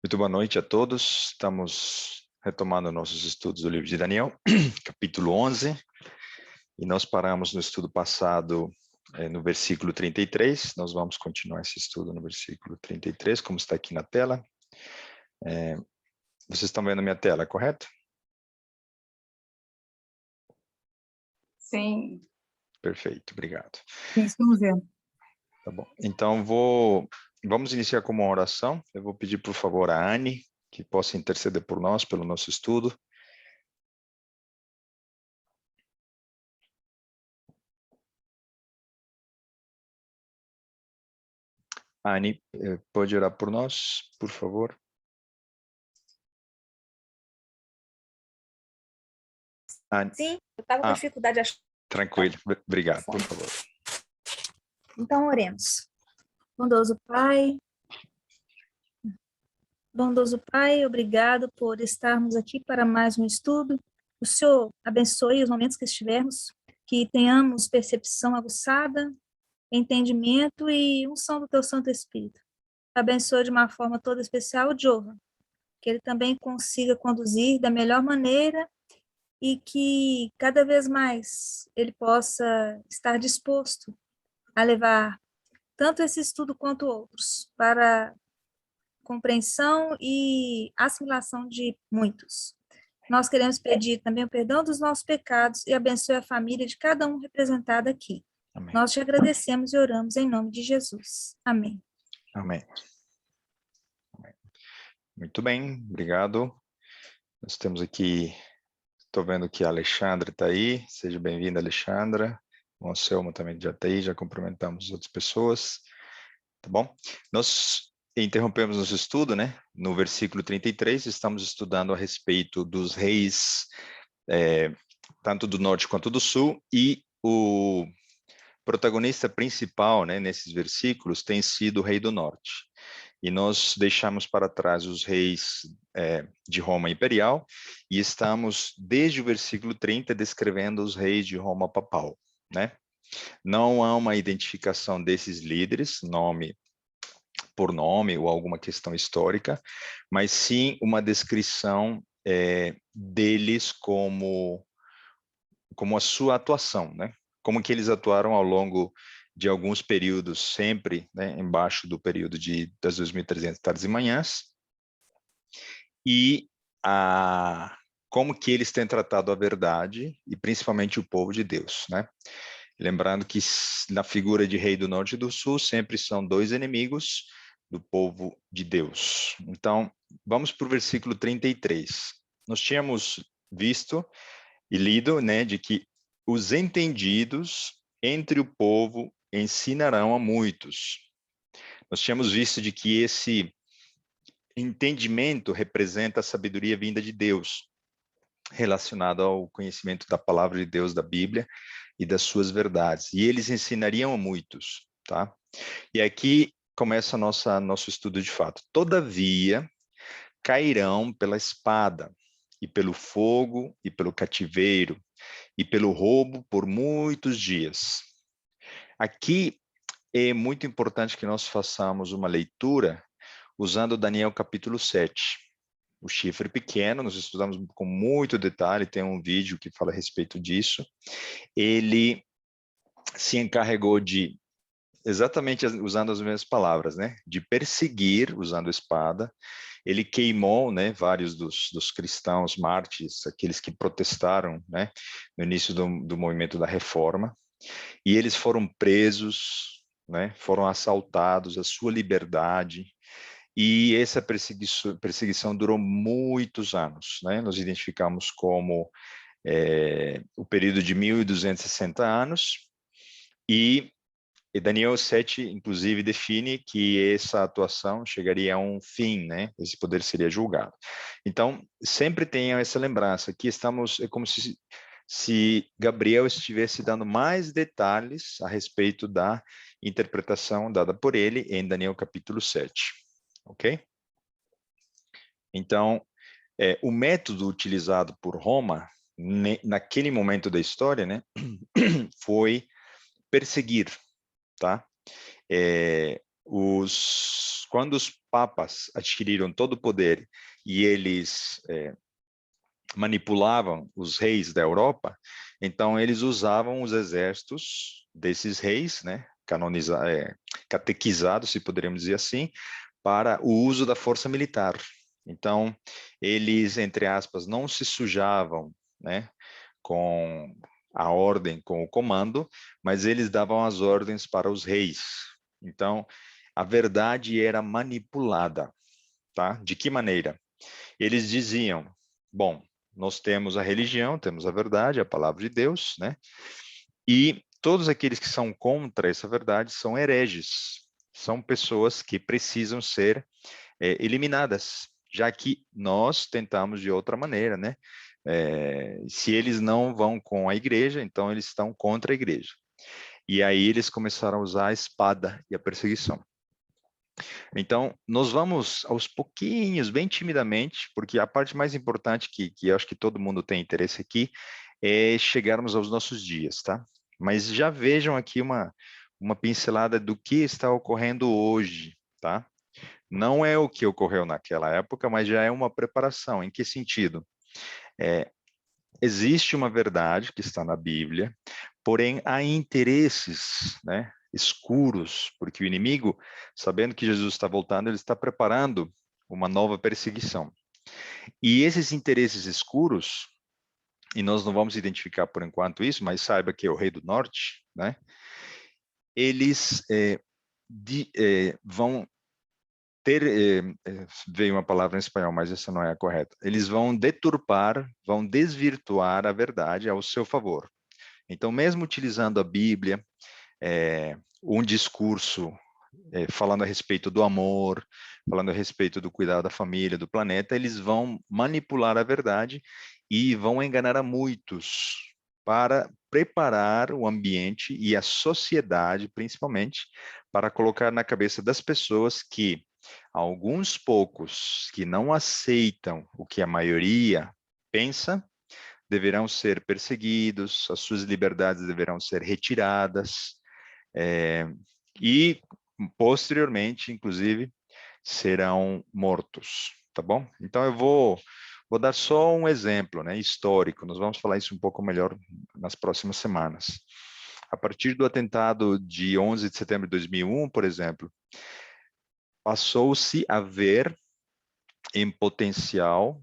Muito boa noite a todos. Estamos retomando nossos estudos do livro de Daniel, capítulo 11, e nós paramos no estudo passado no versículo 33. Nós vamos continuar esse estudo no versículo 33, como está aqui na tela. Vocês estão vendo a minha tela, correto? Sim. Perfeito, obrigado. Sim, estamos vendo. Tá bom. Então, vamos iniciar com uma oração. Eu vou pedir, por favor, a Anne, que possa interceder por nós, pelo nosso estudo. Anne, pode orar por nós, por favor? Anne. Sim, eu estava com dificuldade de achar Tranquilo, obrigado, o por fone. favor. Então, oremos. Bondoso Pai, obrigado por estarmos aqui para mais um estudo. O Senhor abençoe os momentos que estivermos, que tenhamos percepção aguçada, entendimento e unção do Teu Santo Espírito. Abençoe de uma forma toda especial o Johan, que ele também consiga conduzir da melhor maneira e que cada vez mais ele possa estar disposto a levar tanto esse estudo quanto outros para compreensão e assimilação de muitos. Nós queremos pedir também o perdão dos nossos pecados e abençoe a família de cada um representado aqui. Amém. Nós te agradecemos e oramos em nome de Jesus. Amém. Amém. Muito bem, obrigado. Nós temos aqui, estou vendo que a Alexandra está aí. Seja bem-vinda, Alexandra. O Anselmo também já está aí, já cumprimentamos as outras pessoas. Tá bom? Nós interrompemos nosso estudo, né? No versículo 33, estamos estudando a respeito dos reis, tanto do norte quanto do sul, e o protagonista principal, né, nesses versículos tem sido o rei do norte. E nós deixamos para trás os reis de Roma imperial e estamos, desde o versículo 30, descrevendo os reis de Roma papal, né? Não há uma identificação desses líderes, nome por nome ou alguma questão histórica, mas sim uma descrição deles como a sua atuação, né? Como que eles atuaram ao longo de alguns períodos, sempre, né, embaixo do período das 2.300 tardes e manhãs, e como que eles têm tratado a verdade, e principalmente o povo de Deus, né? Lembrando que na figura de rei do norte e do sul, sempre são dois inimigos do povo de Deus. Então, vamos para o versículo 33. Nós tínhamos visto e lido, né, de que os entendidos entre o povo ensinarão a muitos. Nós tínhamos visto de que esse entendimento representa a sabedoria vinda de Deus, relacionada ao conhecimento da palavra de Deus, da Bíblia e das suas verdades. E eles ensinariam a muitos, tá? E aqui começa nosso estudo de fato. Todavia, cairão pela espada, e pelo fogo, e pelo cativeiro, e pelo roubo por muitos dias. Aqui é muito importante que nós façamos uma leitura usando Daniel capítulo 7. O chifre pequeno, nós estudamos com muito detalhe, tem um vídeo que fala a respeito disso. Ele se encarregou de, exatamente usando as mesmas palavras, né? De perseguir, usando espada. Ele queimou, né, vários dos cristãos mártires, aqueles que protestaram, né, no início do movimento da Reforma, e eles foram presos, né, foram assaltados, a sua liberdade, e essa perseguição durou muitos anos, né? Nós identificamos como o período de 1.260 anos, e Daniel 7, inclusive, define que essa atuação chegaria a um fim, né? Esse poder seria julgado. Então, sempre tenham essa lembrança, que é como se Gabriel estivesse dando mais detalhes a respeito da interpretação dada por ele em Daniel capítulo 7, ok? Então, o método utilizado por Roma, naquele momento da história, né, foi perseguir, tá? quando os papas adquiriram todo o poder e eles manipulavam os reis da Europa, então eles usavam os exércitos desses reis, né, catequizados, se poderíamos dizer assim, para o uso da força militar. Então, eles, entre aspas, não se sujavam, né, com a ordem, com o comando, mas eles davam as ordens para os reis. Então, a verdade era manipulada, tá? De que maneira? Eles diziam, bom, nós temos a religião, temos a verdade, a palavra de Deus, né? E todos aqueles que são contra essa verdade são hereges, são pessoas que precisam ser eliminadas, já que nós tentamos de outra maneira, né? Se eles não vão com a igreja, então eles estão contra a igreja. E aí eles começaram a usar a espada e a perseguição. Então, nós vamos aos pouquinhos, bem timidamente, porque a parte mais importante que eu acho que todo mundo tem interesse aqui é chegarmos aos nossos dias, tá? Mas já vejam aqui uma pincelada do que está ocorrendo hoje, tá? Não é o que ocorreu naquela época, mas já é uma preparação. Em que sentido? Existe uma verdade que está na Bíblia, porém há interesses, né, escuros, porque o inimigo, sabendo que Jesus está voltando, ele está preparando uma nova perseguição. E esses interesses escuros, e nós não vamos identificar por enquanto isso, mas saiba que é o rei do norte, né, eles vão ter, veio uma palavra em espanhol, mas essa não é a correta. Eles vão deturpar, vão desvirtuar a verdade ao seu favor. Então, mesmo utilizando a Bíblia, um discurso falando a respeito do amor, falando a respeito do cuidado da família, do planeta, eles vão manipular a verdade e vão enganar a muitos para preparar o ambiente e a sociedade, principalmente, para colocar na cabeça das pessoas que alguns poucos que não aceitam o que a maioria pensa, deverão ser perseguidos, as suas liberdades deverão ser retiradas, e posteriormente, inclusive, serão mortos, tá bom? Então eu vou dar só um exemplo, né, histórico, nós vamos falar isso um pouco melhor nas próximas semanas. A partir do atentado de 11 de setembro de 2001, por exemplo, passou-se a ver em potencial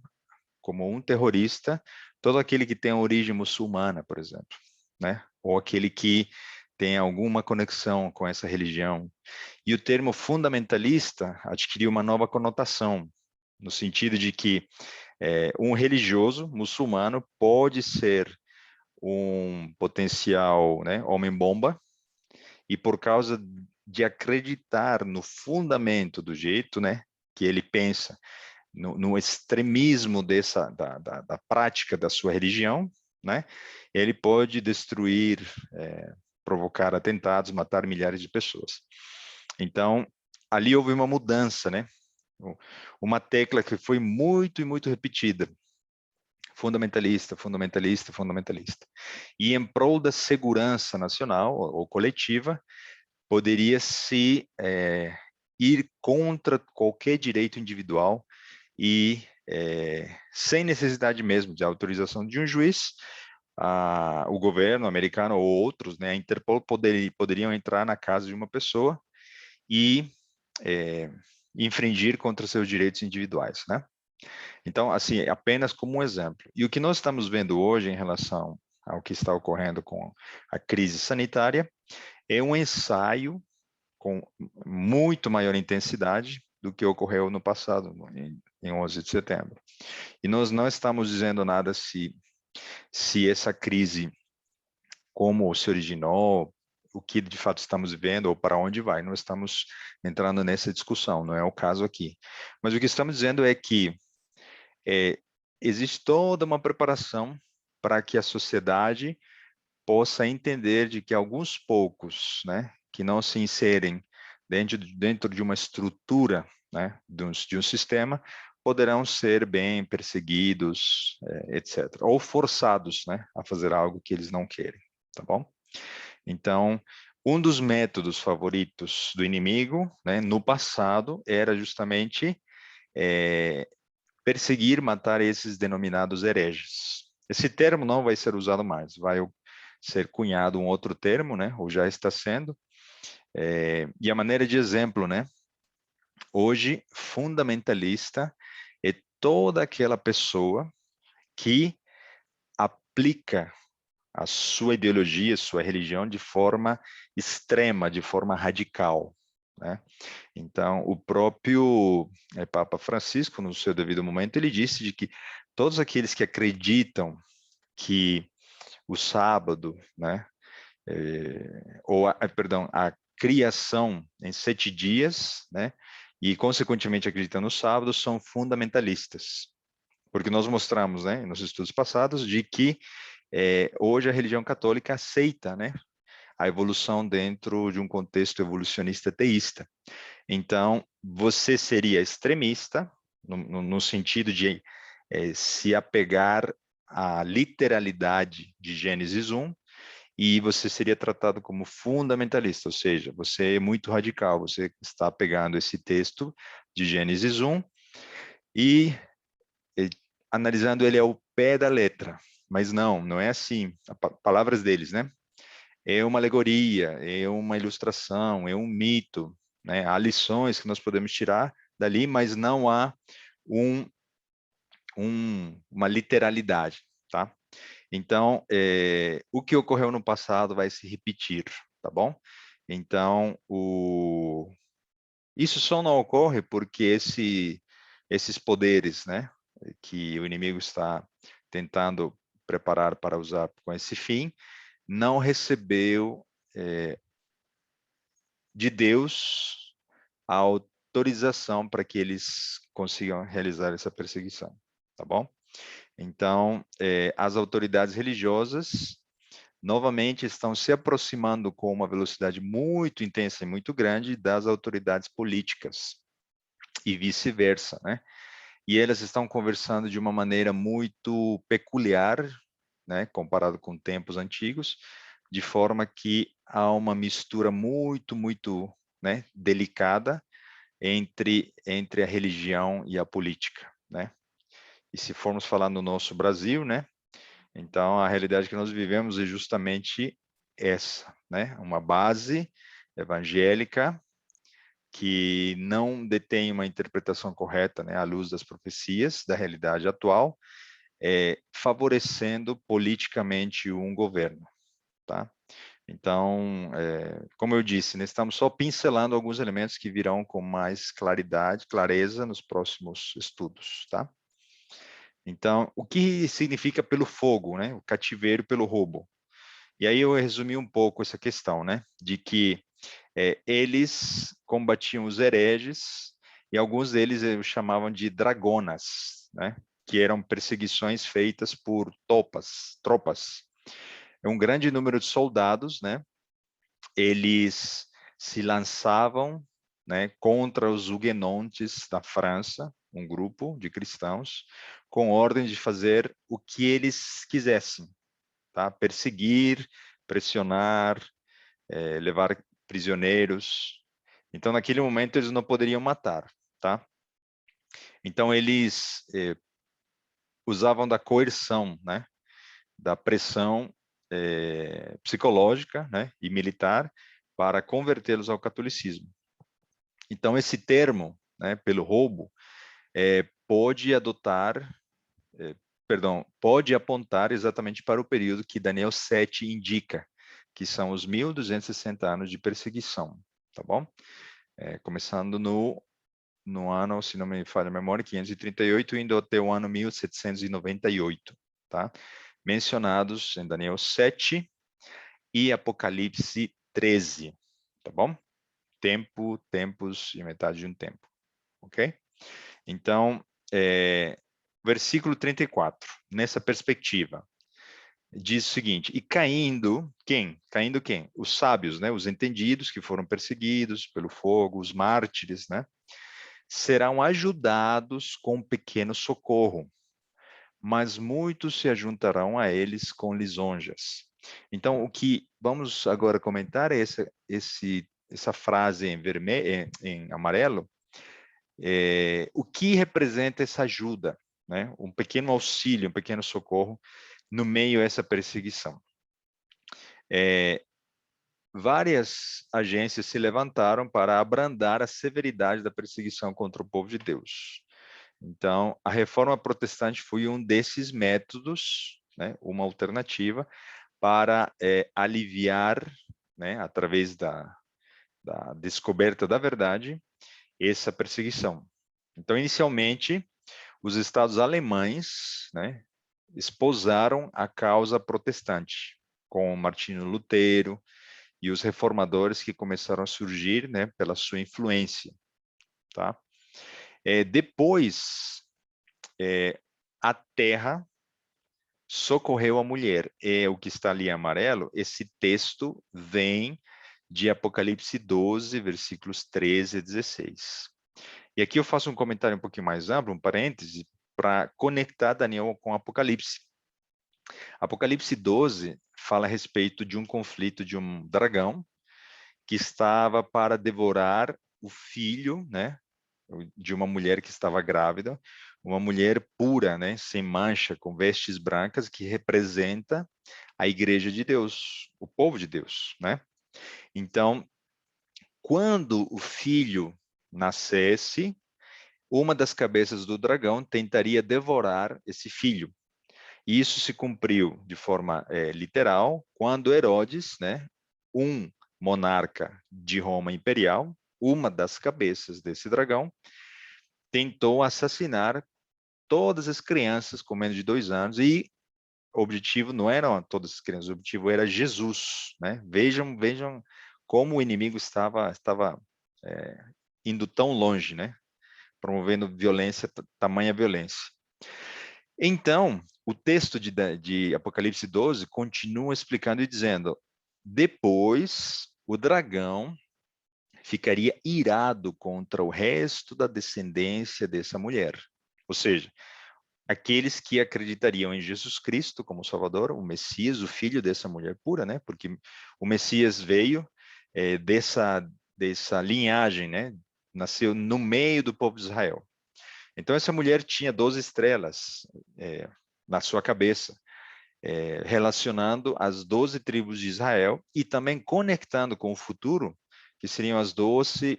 como um terrorista todo aquele que tem origem muçulmana, por exemplo, né? Ou aquele que tem alguma conexão com essa religião. E o termo fundamentalista adquiriu uma nova conotação, no sentido de que um religioso muçulmano pode ser um potencial, né, homem-bomba, e por causa de acreditar no fundamento do jeito, né, que ele pensa, no extremismo da prática da sua religião, né, ele pode destruir, provocar atentados, matar milhares de pessoas. Então, ali houve uma mudança, né? Uma tecla que foi muito e muito repetida. Fundamentalista, fundamentalista, fundamentalista. E em prol da segurança nacional ou coletiva, poderia-se ir contra qualquer direito individual e, sem necessidade mesmo de autorização de um juiz, o governo americano ou outros, né, a Interpol poderiam entrar na casa de uma pessoa e infringir contra seus direitos individuais, né? Então, assim, apenas como um exemplo. E o que nós estamos vendo hoje em relação ao que está ocorrendo com a crise sanitária é um ensaio com muito maior intensidade do que ocorreu no passado, em 11 de setembro. E nós não estamos dizendo nada se essa crise, como se originou, o que de fato estamos vendo ou para onde vai. Não estamos entrando nessa discussão, não é o caso aqui. Mas o que estamos dizendo é que existe toda uma preparação para que a sociedade possa entender de que alguns poucos, né, que não se inserem dentro de uma estrutura, né, de um sistema, poderão ser bem perseguidos, etc. Ou forçados, né, a fazer algo que eles não querem, tá bom? Então, Um dos métodos favoritos do inimigo, né, no passado, era justamente perseguir, matar esses denominados hereges. Esse termo não vai ser usado mais, vai ser cunhado um outro termo, né, ou já está sendo. E a maneira de exemplo, né, hoje, fundamentalista é toda aquela pessoa que aplica a sua ideologia, a sua religião de forma extrema, de forma radical, né? Então, o próprio Papa Francisco, no seu devido momento, ele disse de que todos aqueles que acreditam que o sábado, né, perdão, a criação em 7 dias, né, e consequentemente acreditam no sábado, são fundamentalistas. Porque nós mostramos, né, nos estudos passados, de que hoje a religião católica aceita, né, a evolução dentro de um contexto evolucionista teísta. Então, você seria extremista, no sentido de se apegar à literalidade de Gênesis 1, e você seria tratado como fundamentalista, ou seja, você é muito radical, você está pegando esse texto de Gênesis 1 e analisando ele ao pé da letra. Mas não é assim. Palavras deles, né? É uma alegoria, é uma ilustração, é um mito, né? Há lições que nós podemos tirar dali, mas não há uma literalidade, tá? Então, o que ocorreu no passado vai se repetir, tá bom? Então, isso só não ocorre porque esses poderes, né, que o inimigo está tentando preparar para usar com esse fim, não recebeu de Deus a autorização para que eles consigam realizar essa perseguição, tá bom? Então, as autoridades religiosas novamente estão se aproximando com uma velocidade muito intensa e muito grande das autoridades políticas e vice-versa, né? E elas estão conversando de uma maneira muito peculiar, né, comparado com tempos antigos, de forma que há uma mistura muito, né, delicada entre a religião e a política, né? E se formos falar no nosso Brasil, né, então a realidade que nós vivemos é justamente essa, né? Uma base evangélica que não detém uma interpretação correta, né, à luz das profecias da realidade atual, favorecendo politicamente um governo, tá? Então, como eu disse, né, estamos só pincelando alguns elementos que virão com mais claridade, clareza nos próximos estudos, tá? Então, o que significa pelo fogo, né? O cativeiro pelo roubo? E aí eu resumi um pouco essa questão, né? De que eles combatiam os hereges e alguns deles chamavam de dragonas, né? Que eram perseguições feitas por tropas. É um grande número de soldados, né? Eles se lançavam, né, contra os huguenotes da França, um grupo de cristãos, com ordem de fazer o que eles quisessem, tá? Perseguir, pressionar, levar prisioneiros. Então, naquele momento, eles não poderiam matar, tá? Então, eles usavam da coerção, né? Da pressão psicológica, né? E militar para convertê-los ao catolicismo. Então, esse termo, né? Pelo roubo, pode pode apontar exatamente para o período que Daniel 7 indica, que são os 1260 anos de perseguição, tá bom? Começando no ano, se não me falha a memória, 538, indo até o ano 1798, tá? Mencionados em Daniel 7 e Apocalipse 13, tá bom? Tempo, tempos e metade de um tempo, ok? Então, versículo 34, nessa perspectiva, diz o seguinte: e caindo, quem? Caindo quem? Os sábios, né? Os entendidos que foram perseguidos pelo fogo, os mártires, né? Serão ajudados com um pequeno socorro, mas muitos se ajuntarão a eles com lisonjas. Então, o que vamos agora comentar é essa frase em vermelho, em amarelo, o que representa essa ajuda, né? Um pequeno auxílio, um pequeno socorro no meio dessa perseguição. Várias agências se levantaram para abrandar a severidade da perseguição contra o povo de Deus. Então, a reforma protestante foi um desses métodos, né, uma alternativa para aliviar, né, através da descoberta da verdade, essa perseguição. Então, inicialmente, os estados alemães, né, esposaram a causa protestante, com Martinho Lutero e os reformadores que começaram a surgir, né, pela sua influência, tá? Depois, a terra socorreu a mulher. É o que está ali em amarelo. Esse texto vem de Apocalipse 12, versículos 13 a 16. E aqui eu faço um comentário um pouquinho mais amplo, um parêntese, para conectar Daniel com Apocalipse. Apocalipse 12 fala a respeito de um conflito de um dragão que estava para devorar o filho, né, de uma mulher que estava grávida, uma mulher pura, né, sem mancha, com vestes brancas, que representa a igreja de Deus, o povo de Deus, né? Então, quando o filho nascesse, uma das cabeças do dragão tentaria devorar esse filho. E isso se cumpriu de forma literal quando Herodes, né, um monarca de Roma imperial, uma das cabeças desse dragão, tentou assassinar todas as crianças com menos de 2 anos e o objetivo não eram todas as crianças, o objetivo era Jesus, né? Vejam como o inimigo estava indo tão longe, né? Promovendo violência, tamanha violência. Então, o texto de Apocalipse 12 continua explicando e dizendo: depois o dragão ficaria irado contra o resto da descendência dessa mulher. Ou seja, aqueles que acreditariam em Jesus Cristo como Salvador, o Messias, o filho dessa mulher pura, né? Porque o Messias veio dessa linhagem, né? Nasceu no meio do povo de Israel. Então, essa mulher tinha 12 estrelas na sua cabeça, relacionando as 12 tribos de Israel e também conectando com o futuro, que seriam os 12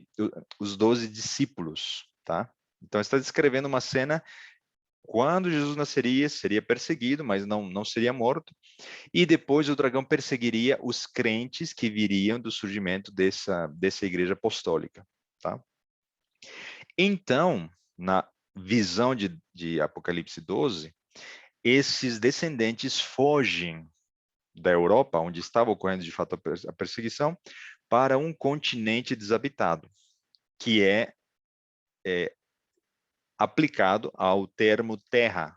discípulos, tá? Então, está descrevendo uma cena quando Jesus nasceria, seria perseguido, mas não seria morto. E depois o dragão perseguiria os crentes que viriam do surgimento dessa igreja apostólica, tá? Então, na visão de Apocalipse 12, esses descendentes fogem da Europa, onde estava ocorrendo de fato a perseguição, para um continente desabitado, que é aplicado ao termo terra,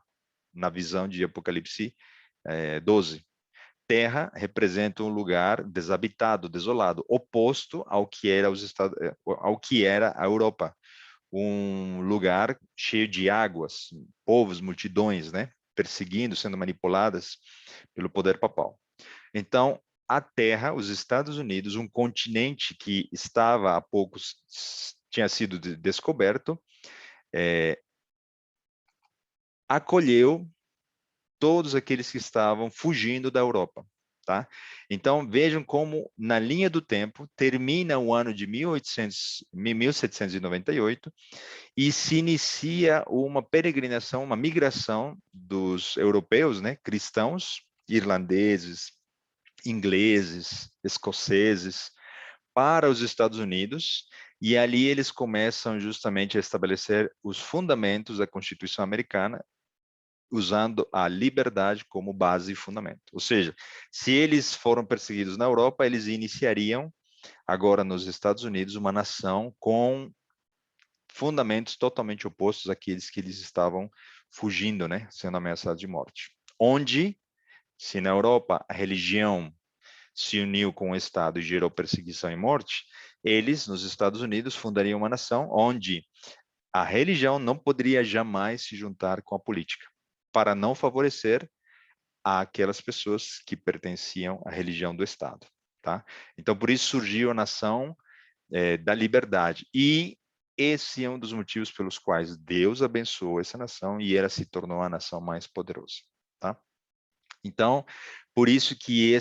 na visão de Apocalipse 12. Terra representa um lugar desabitado, desolado, oposto ao que era a Europa, um lugar cheio de águas, povos, multidões, né, perseguindo, sendo manipuladas pelo poder papal. Então, a Terra, os Estados Unidos, um continente que estava há poucos tinha sido descoberto, acolheu todos aqueles que estavam fugindo da Europa, tá? Então, vejam como, na linha do tempo, termina o ano de 1798 e se inicia uma peregrinação, uma migração dos europeus, né, cristãos, irlandeses, ingleses, escoceses, para os Estados Unidos, e ali eles começam justamente a estabelecer os fundamentos da Constituição Americana, usando a liberdade como base e fundamento. Ou seja, se eles foram perseguidos na Europa, eles iniciariam agora nos Estados Unidos uma nação com fundamentos totalmente opostos àqueles que eles estavam fugindo, né, sendo ameaçados de morte. Onde, se na Europa a religião se uniu com o Estado e gerou perseguição e morte, eles, nos Estados Unidos, fundariam uma nação onde a religião não poderia jamais se juntar com a política, para não favorecer àquelas pessoas que pertenciam à religião do Estado, tá? Então, por isso surgiu a nação da liberdade. E esse é um dos motivos pelos quais Deus abençoou essa nação e ela se tornou a nação mais poderosa, tá? Então, por isso que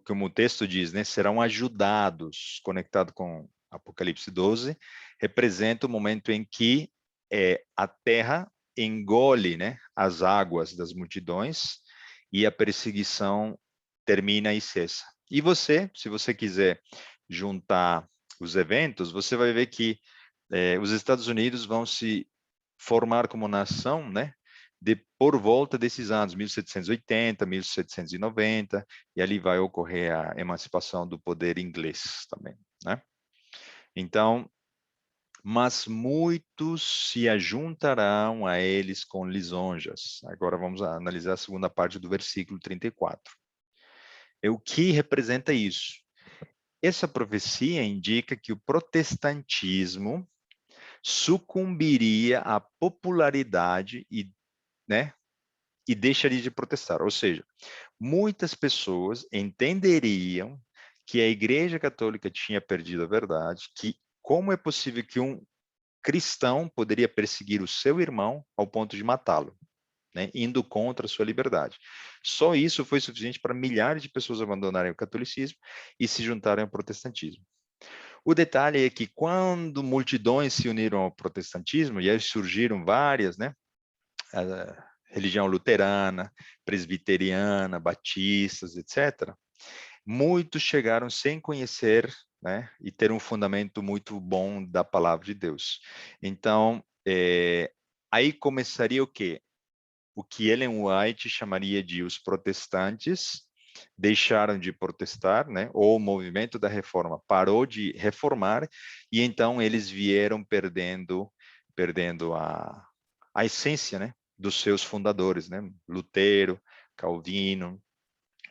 como o texto diz, né, serão ajudados, conectado com Apocalipse 12, representa o momento em que a terra engole, né, as águas das multidões e a perseguição termina e cessa. E você, se você quiser juntar os eventos, você vai ver que os Estados Unidos vão se formar como nação, né, por volta desses anos, 1780, 1790, e ali vai ocorrer a emancipação do poder inglês também, né? Então, mas muitos se ajuntarão a eles com lisonjas. Agora vamos analisar a segunda parte do versículo 34. O que representa isso? Essa profecia indica que o protestantismo sucumbiria à popularidade né, e deixaria de protestar. Ou seja, muitas pessoas entenderiam que a Igreja Católica tinha perdido a verdade, que como é possível que um cristão poderia perseguir o seu irmão ao ponto de matá-lo, né, indo contra a sua liberdade. Só isso foi suficiente para milhares de pessoas abandonarem o catolicismo e se juntarem ao protestantismo. O detalhe é que quando multidões se uniram ao protestantismo, e aí surgiram várias, né, a religião luterana, presbiteriana, batistas, etc., muitos chegaram sem conhecer, né, e ter um fundamento muito bom da palavra de Deus. Então, aí começaria o quê? O que Ellen White chamaria de os protestantes deixaram de protestar, né? Ou o movimento da reforma parou de reformar e então eles vieram perdendo a essência, né, dos seus fundadores, né? Lutero, Calvino,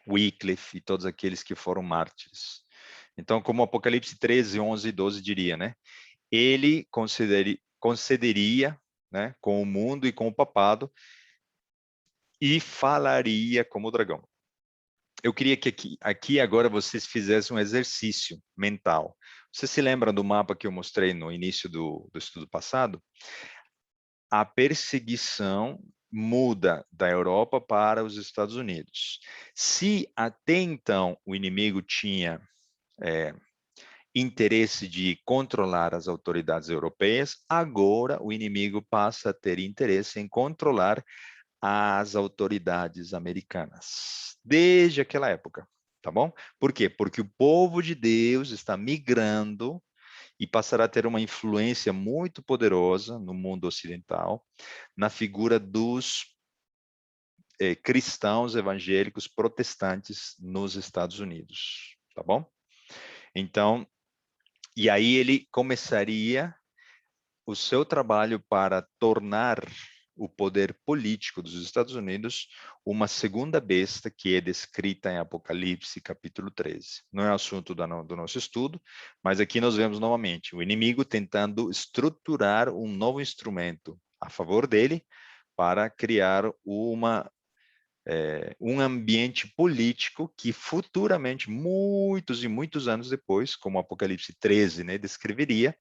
Wycliffe e todos aqueles que foram mártires. Então, como Apocalipse 13, 11 e 12 diria, né? Ele concederia, né, com o mundo e com o papado e falaria como o dragão. Eu queria que aqui agora vocês fizessem um exercício mental. Vocês se lembram do mapa que eu mostrei no início do estudo passado? A perseguição muda da Europa para os Estados Unidos. Se até então o inimigo tinha interesse de controlar as autoridades europeias, agora o inimigo passa a ter interesse em controlar as autoridades americanas, desde aquela época, tá bom? Por quê? Porque o povo de Deus está migrando e passará a ter uma influência muito poderosa no mundo ocidental, na figura dos cristãos evangélicos protestantes nos Estados Unidos, tá bom? Então, e aí ele começaria o seu trabalho para tornar o poder político dos Estados Unidos uma segunda besta que é descrita em Apocalipse, capítulo 13. Não é assunto do nosso estudo, mas aqui nós vemos novamente o inimigo tentando estruturar um novo instrumento a favor dele para criar um ambiente político que futuramente, muitos e muitos anos depois, como Apocalipse 13, né, descreveria,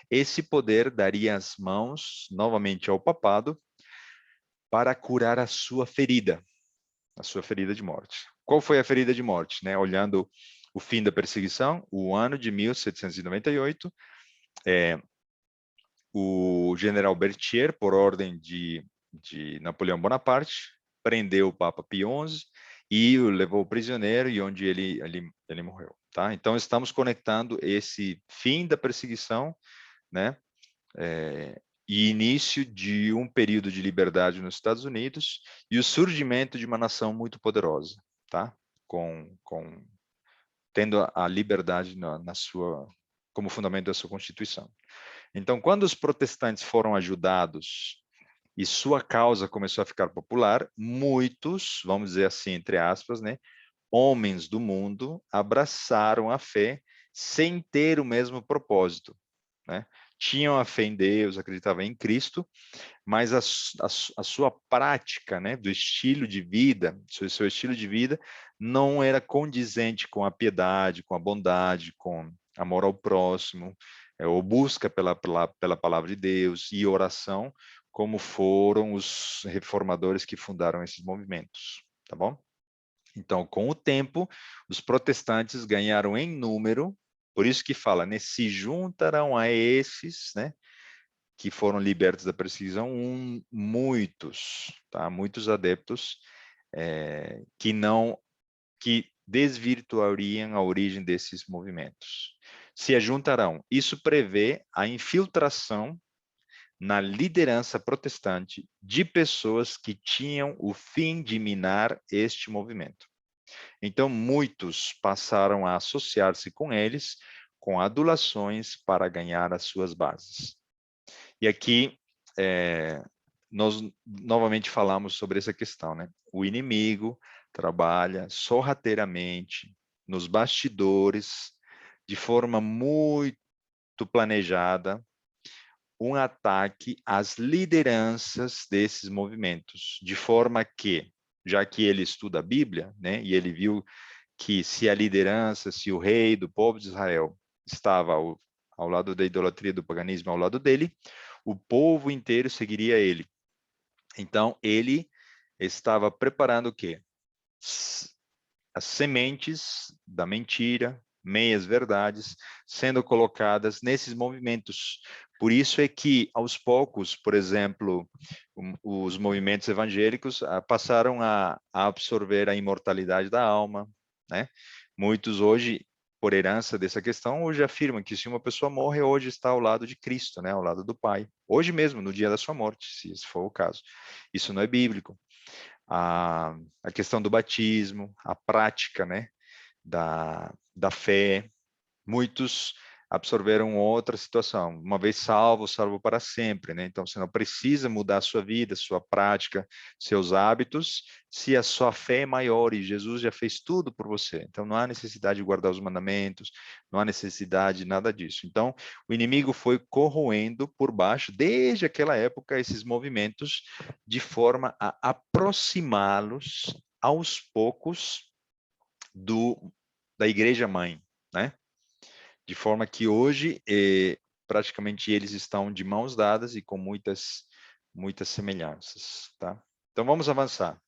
esse poder daria as mãos novamente ao papado para curar a sua ferida de morte. Qual foi a ferida de morte? Né? Olhando o fim da perseguição, o ano de 1798, o general Berthier, por ordem de Napoleão Bonaparte, prendeu o Papa Pio XI e o levou prisioneiro e onde ele morreu. Tá? Então, estamos conectando esse fim da perseguição, né? E início de um período de liberdade nos Estados Unidos e o surgimento de uma nação muito poderosa, tá? Tendo a liberdade como fundamento da sua Constituição. Então, quando os protestantes foram ajudados e sua causa começou a ficar popular, muitos, vamos dizer assim, entre aspas, né, homens do mundo abraçaram a fé sem ter o mesmo propósito, né, tinham a fé em Deus, acreditavam em Cristo, mas a sua prática, né, do estilo de vida, seu estilo de vida, não era condizente com a piedade, com a bondade, com amor ao próximo, ou busca pela palavra de Deus e oração, como foram os reformadores que fundaram esses movimentos, tá bom? Então, com o tempo, os protestantes ganharam em número, por isso que fala, né, se juntarão a esses, né, que foram libertos da perseguição, muitos, tá? Muitos adeptos que desvirtuariam a origem desses movimentos. Se ajuntarão. Isso prevê a infiltração na liderança protestante de pessoas que tinham o fim de minar este movimento. Então, muitos passaram a associar-se com eles, com adulações para ganhar as suas bases. E aqui, nós novamente falamos sobre essa questão, né? O inimigo trabalha sorrateiramente nos bastidores, de forma muito planejada, um ataque às lideranças desses movimentos, de forma que, já que ele estuda a Bíblia, né, e ele viu que se a liderança, se o rei do povo de Israel estava ao lado da idolatria, do paganismo, ao lado dele, o povo inteiro seguiria ele. Então, ele estava preparando o quê? As sementes da mentira, meias verdades, sendo colocadas nesses movimentos. Por isso é que, aos poucos, por exemplo, os movimentos evangélicos passaram a absorver a imortalidade da alma, né? Muitos hoje, por herança dessa questão, hoje afirmam que se uma pessoa morre, hoje está ao lado de Cristo, né? Ao lado do Pai. Hoje mesmo, no dia da sua morte, se esse for o caso. Isso não é bíblico. A questão do batismo, a prática, né, da fé. Muitos absorveram outra situação. Uma vez salvo, salvo para sempre, né? Então, você não precisa mudar a sua vida, sua prática, seus hábitos, se a sua fé é maior e Jesus já fez tudo por você. Então, não há necessidade de guardar os mandamentos, não há necessidade de nada disso. Então, o inimigo foi corroendo por baixo, desde aquela época, esses movimentos, de forma a aproximá-los aos poucos da igreja mãe, né? De forma que hoje, praticamente eles estão de mãos dadas e com muitas semelhanças, tá? Então, vamos avançar.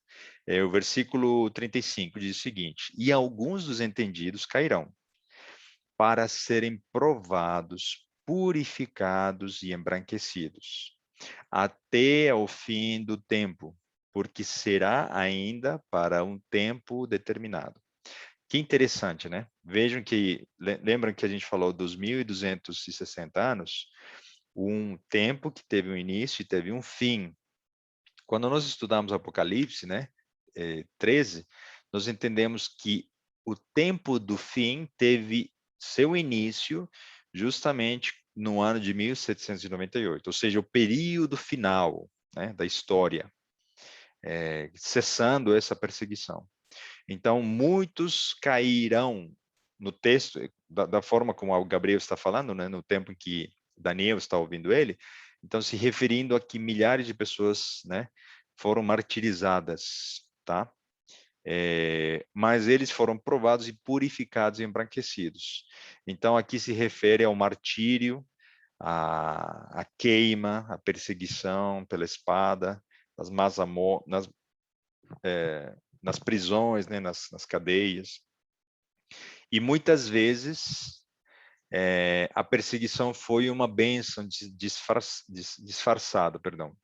O versículo 35 diz o seguinte: e alguns dos entendidos cairão, para serem provados, purificados e embranquecidos, até ao fim do tempo, porque será ainda para um tempo determinado. Que interessante, né? Vejam que, lembram que a gente falou dos 1260 anos? Um tempo que teve um início e teve um fim. Quando nós estudamos Apocalipse, né, 13, nós entendemos que o tempo do fim teve seu início justamente no ano de 1798, ou seja, o período final, né, da história, cessando essa perseguição. Então, muitos cairão no texto, da forma como o Gabriel está falando, né, no tempo em que Daniel está ouvindo ele, então se referindo a que milhares de pessoas, né, foram martirizadas, tá? Mas eles foram provados e purificados e embranquecidos. Então, aqui se refere ao martírio, a queima, a perseguição pela espada, nas prisões, né, nas cadeias. E muitas vezes a perseguição foi uma bênção disfarçada, perdão.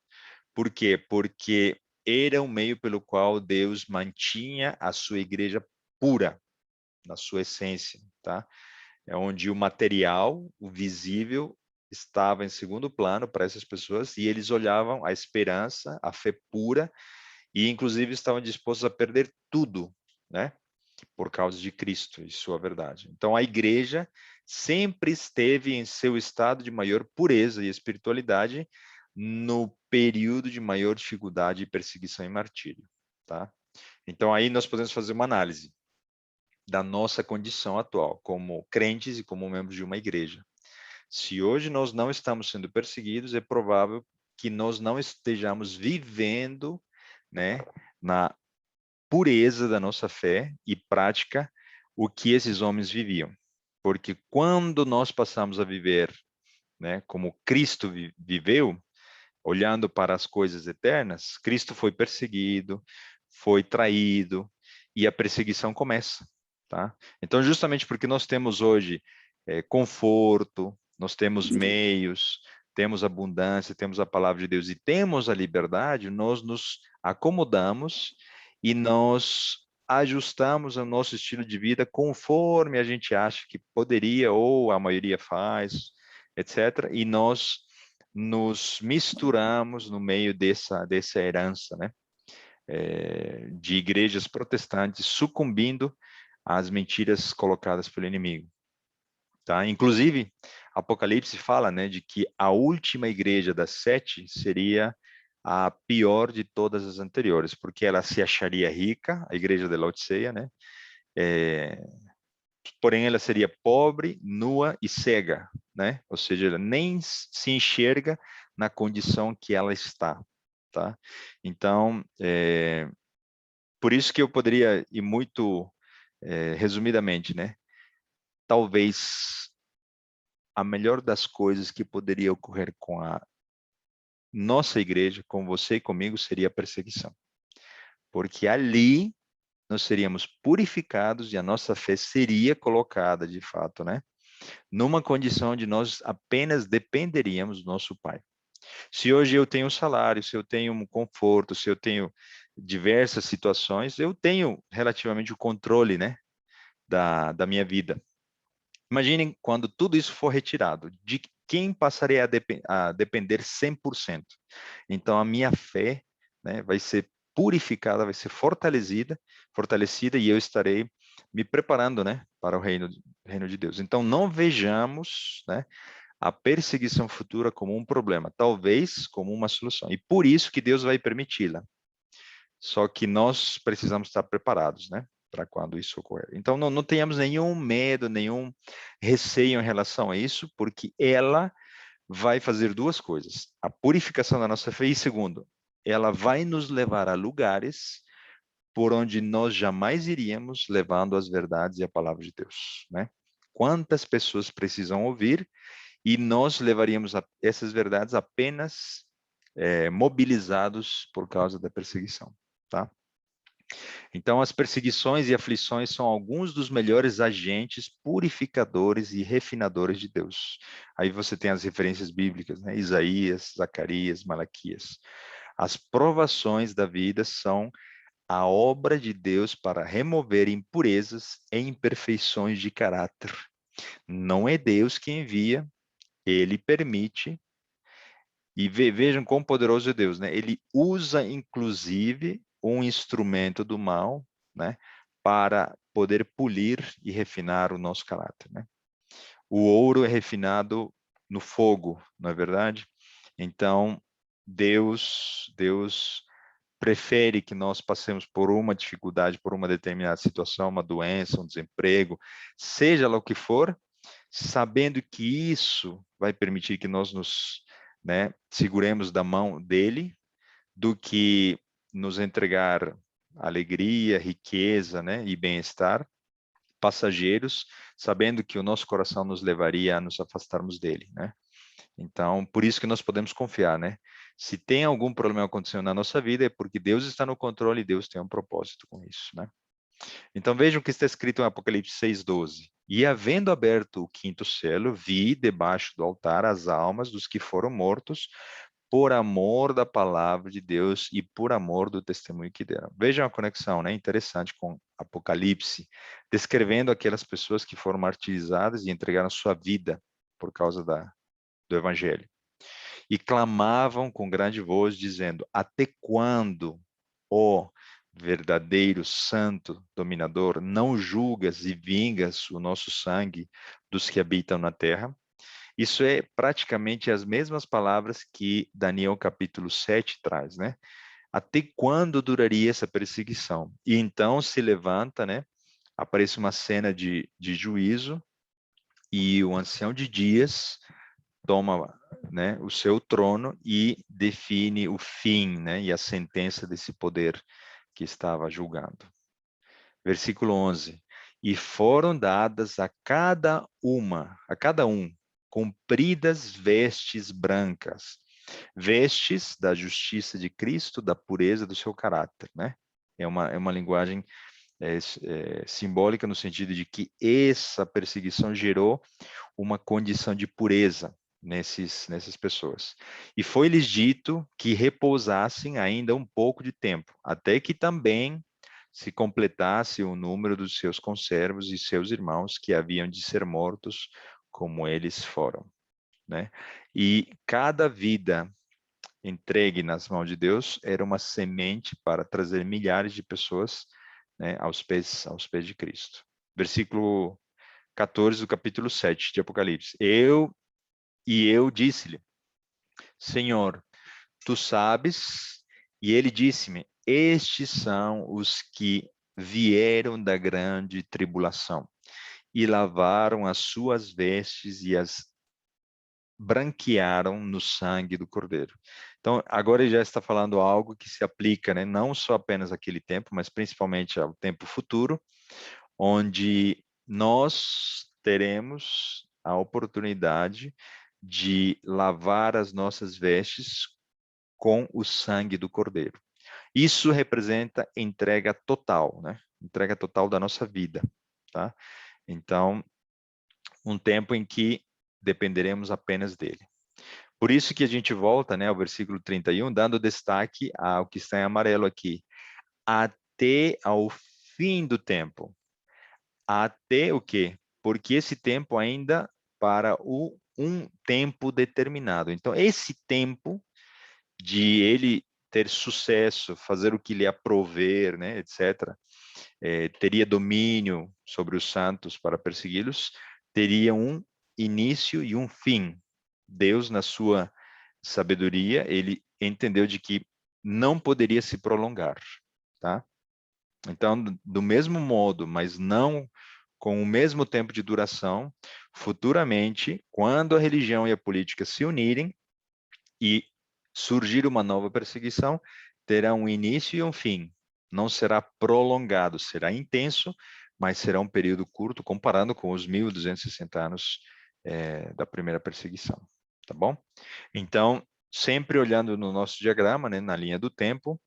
Por quê? Porque era um meio pelo qual Deus mantinha a sua igreja pura, na sua essência, tá? É onde o material, o visível, estava em segundo plano para essas pessoas e eles olhavam a esperança, a fé pura e inclusive estavam dispostos a perder tudo, né? Por causa de Cristo e sua verdade. Então a igreja sempre esteve em seu estado de maior pureza e espiritualidade no período de maior dificuldade, perseguição e martírio, tá? Então aí nós podemos fazer uma análise da nossa condição atual como crentes e como membros de uma igreja. Se hoje nós não estamos sendo perseguidos, é provável que nós não estejamos vivendo, né, na pureza da nossa fé e prática o que esses homens viviam. Porque quando nós passamos a viver, né, como Cristo viveu, olhando para as coisas eternas, Cristo foi perseguido, foi traído, e a perseguição começa, tá? Então, justamente porque nós temos hoje conforto, nós temos meios, temos abundância, temos a palavra de Deus e temos a liberdade, nós nos acomodamos e nós ajustamos o nosso estilo de vida conforme a gente acha que poderia ou a maioria faz, etc. E nós nos misturamos no meio dessa herança, né? De igrejas protestantes sucumbindo às mentiras colocadas pelo inimigo. Tá? Inclusive, Apocalipse fala, né, de que a última igreja das 7 seria a pior de todas as anteriores, porque ela se acharia rica, a igreja de Laodiceia, né? Porém, ela seria pobre, nua e cega, né? Ou seja, ela nem se enxerga na condição que ela está, tá? Então, por isso que eu poderia ir muito resumidamente, né? Talvez a melhor das coisas que poderia ocorrer com a nossa igreja, com você e comigo, seria a perseguição. Porque ali nós seríamos purificados e a nossa fé seria colocada, de fato, né? Numa condição de nós apenas dependeríamos do nosso Pai. Se hoje eu tenho um salário, se eu tenho um conforto, se eu tenho diversas situações, eu tenho relativamente o controle, né, da minha vida. Imaginem quando tudo isso for retirado, de quem passaria a depender 100%. Então, a minha fé, né, vai ser purificada, vai ser fortalecida e eu estarei me preparando, né, para o reino de Deus. Então, não vejamos, né, a perseguição futura como um problema, talvez como uma solução. E por isso que Deus vai permiti-la. Só que nós precisamos estar preparados, né, para quando isso ocorrer. Então, não tenhamos nenhum medo, nenhum receio em relação a isso, porque ela vai fazer duas coisas: a purificação da nossa fé e, segundo, ela vai nos levar a lugares por onde nós jamais iríamos, levando as verdades e a palavra de Deus, né? Quantas pessoas precisam ouvir e nós levaríamos essas verdades apenas mobilizados por causa da perseguição, tá? Então, as perseguições e aflições são alguns dos melhores agentes purificadores e refinadores de Deus. Aí você tem as referências bíblicas, né? Isaías, Zacarias, Malaquias. As provações da vida são a obra de Deus para remover impurezas e imperfeições de caráter. Não é Deus que envia, ele permite. E vejam quão poderoso é Deus, né? Ele usa, inclusive, um instrumento do mal, né? Para poder polir e refinar o nosso caráter, né? O ouro é refinado no fogo, não é verdade? Então, Deus prefere que nós passemos por uma dificuldade, por uma determinada situação, uma doença, um desemprego, seja lá o que for, sabendo que isso vai permitir que nós nos, né, seguremos da mão dele, do que nos entregar alegria, riqueza, né, e bem-estar passageiros, sabendo que o nosso coração nos levaria a nos afastarmos dele, né? Então, por isso que nós podemos confiar, né? Se tem algum problema acontecendo na nossa vida, é porque Deus está no controle e Deus tem um propósito com isso, né? Então, vejam o que está escrito em Apocalipse 6:12. E havendo aberto o quinto selo, vi debaixo do altar as almas dos que foram mortos por amor da palavra de Deus e por amor do testemunho que deram. Vejam a conexão, né? Interessante com Apocalipse, descrevendo aquelas pessoas que foram martirizadas e entregaram sua vida por causa do evangelho. E clamavam com grande voz, dizendo: até quando, ó verdadeiro, santo, dominador, não julgas e vingas o nosso sangue dos que habitam na terra? Isso é praticamente as mesmas palavras que Daniel capítulo 7 traz, né? Até quando duraria essa perseguição? E então se levanta, né? Aparece uma cena de juízo e o ancião de dias toma, né, o seu trono e define o fim, né, e a sentença desse poder que estava julgando. Versículo 11. E foram dadas a cada um, compridas vestes brancas, vestes da justiça de Cristo, da pureza do seu caráter, né? É uma linguagem simbólica no sentido de que essa perseguição gerou uma condição de pureza nessas pessoas. E foi-lhes dito que repousassem ainda um pouco de tempo, até que também se completasse o número dos seus conservos e seus irmãos que haviam de ser mortos como eles foram, né? E cada vida entregue nas mãos de Deus era uma semente para trazer milhares de pessoas, né, aos pés de Cristo. Versículo 14 do capítulo 7 de Apocalipse. Eu disse-lhe, Senhor, tu sabes, e ele disse-me, estes são os que vieram da grande tribulação e lavaram as suas vestes e as branquearam no sangue do Cordeiro. Então, agora ele já está falando algo que se aplica, né, não só apenas àquele tempo, mas principalmente ao tempo futuro, onde nós teremos a oportunidade de lavar as nossas vestes com o sangue do Cordeiro. Isso representa entrega total, né? Entrega total da nossa vida, tá? Então, um tempo em que dependeremos apenas dele. Por isso que a gente volta, né, ao versículo 31, dando destaque ao que está em amarelo aqui. Até ao fim do tempo. Até o quê? Porque esse tempo ainda para um tempo determinado. Então, esse tempo de ele ter sucesso, fazer o que lhe aprover, né, etc., teria domínio sobre os santos para persegui-los, teria um início e um fim. Deus, na sua sabedoria, ele entendeu de que não poderia se prolongar, tá? Então, do mesmo modo, mas não com o mesmo tempo de duração, futuramente, quando a religião e a política se unirem e surgir uma nova perseguição, terá um início e um fim. Não será prolongado, será intenso, mas será um período curto, comparando com os 1260 anos da primeira perseguição, tá bom? Então, sempre olhando no nosso diagrama, né, na linha do tempo,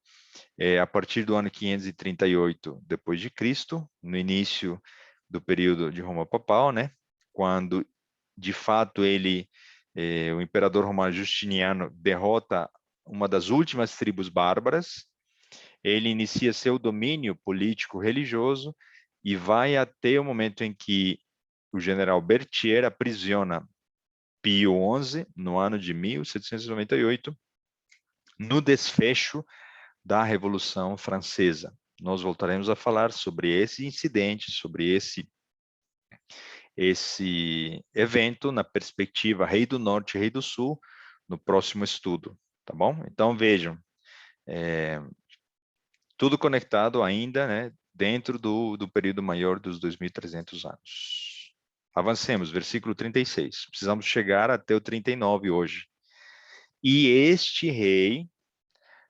a partir do ano 538 depois de Cristo, no início do período de Roma Papal, né, quando de fato o imperador romano Justiniano derrota uma das últimas tribos bárbaras, ele inicia seu domínio político-religioso e vai até o momento em que o general Berthier aprisiona Pio XI, no ano de 1798, no desfecho da Revolução Francesa. Nós voltaremos a falar sobre esse incidente, sobre esse evento na perspectiva Rei do Norte e Rei do Sul, no próximo estudo, tá bom? Então, vejam, tudo conectado ainda, né, dentro do período maior dos 2.300 anos. Avancemos, versículo 36. Precisamos chegar até o 39 hoje. E este rei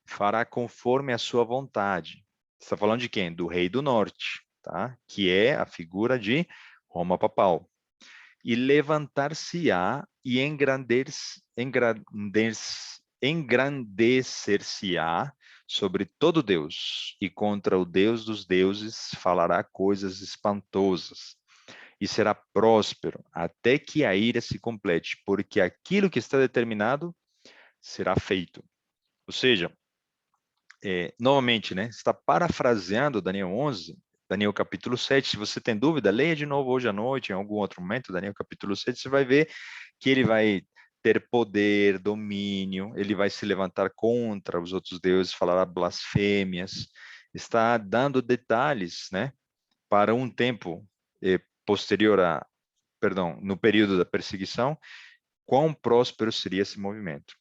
fará conforme a sua vontade. Está falando de quem? Do rei do norte, tá? Que é a figura de Roma papal. E levantar-se-á e engrandecer-se-á sobre todo Deus, e contra o Deus dos deuses falará coisas espantosas, e será próspero até que a ira se complete, porque aquilo que está determinado será feito. Ou seja, novamente, né, está parafraseando Daniel 11, Daniel capítulo 7, se você tem dúvida, leia de novo hoje à noite, em algum outro momento, Daniel capítulo 7, você vai ver que ele vai ter poder, domínio, ele vai se levantar contra os outros deuses, falará blasfêmias, está dando detalhes, né, para um tempo posterior no período da perseguição, quão próspero seria esse movimento.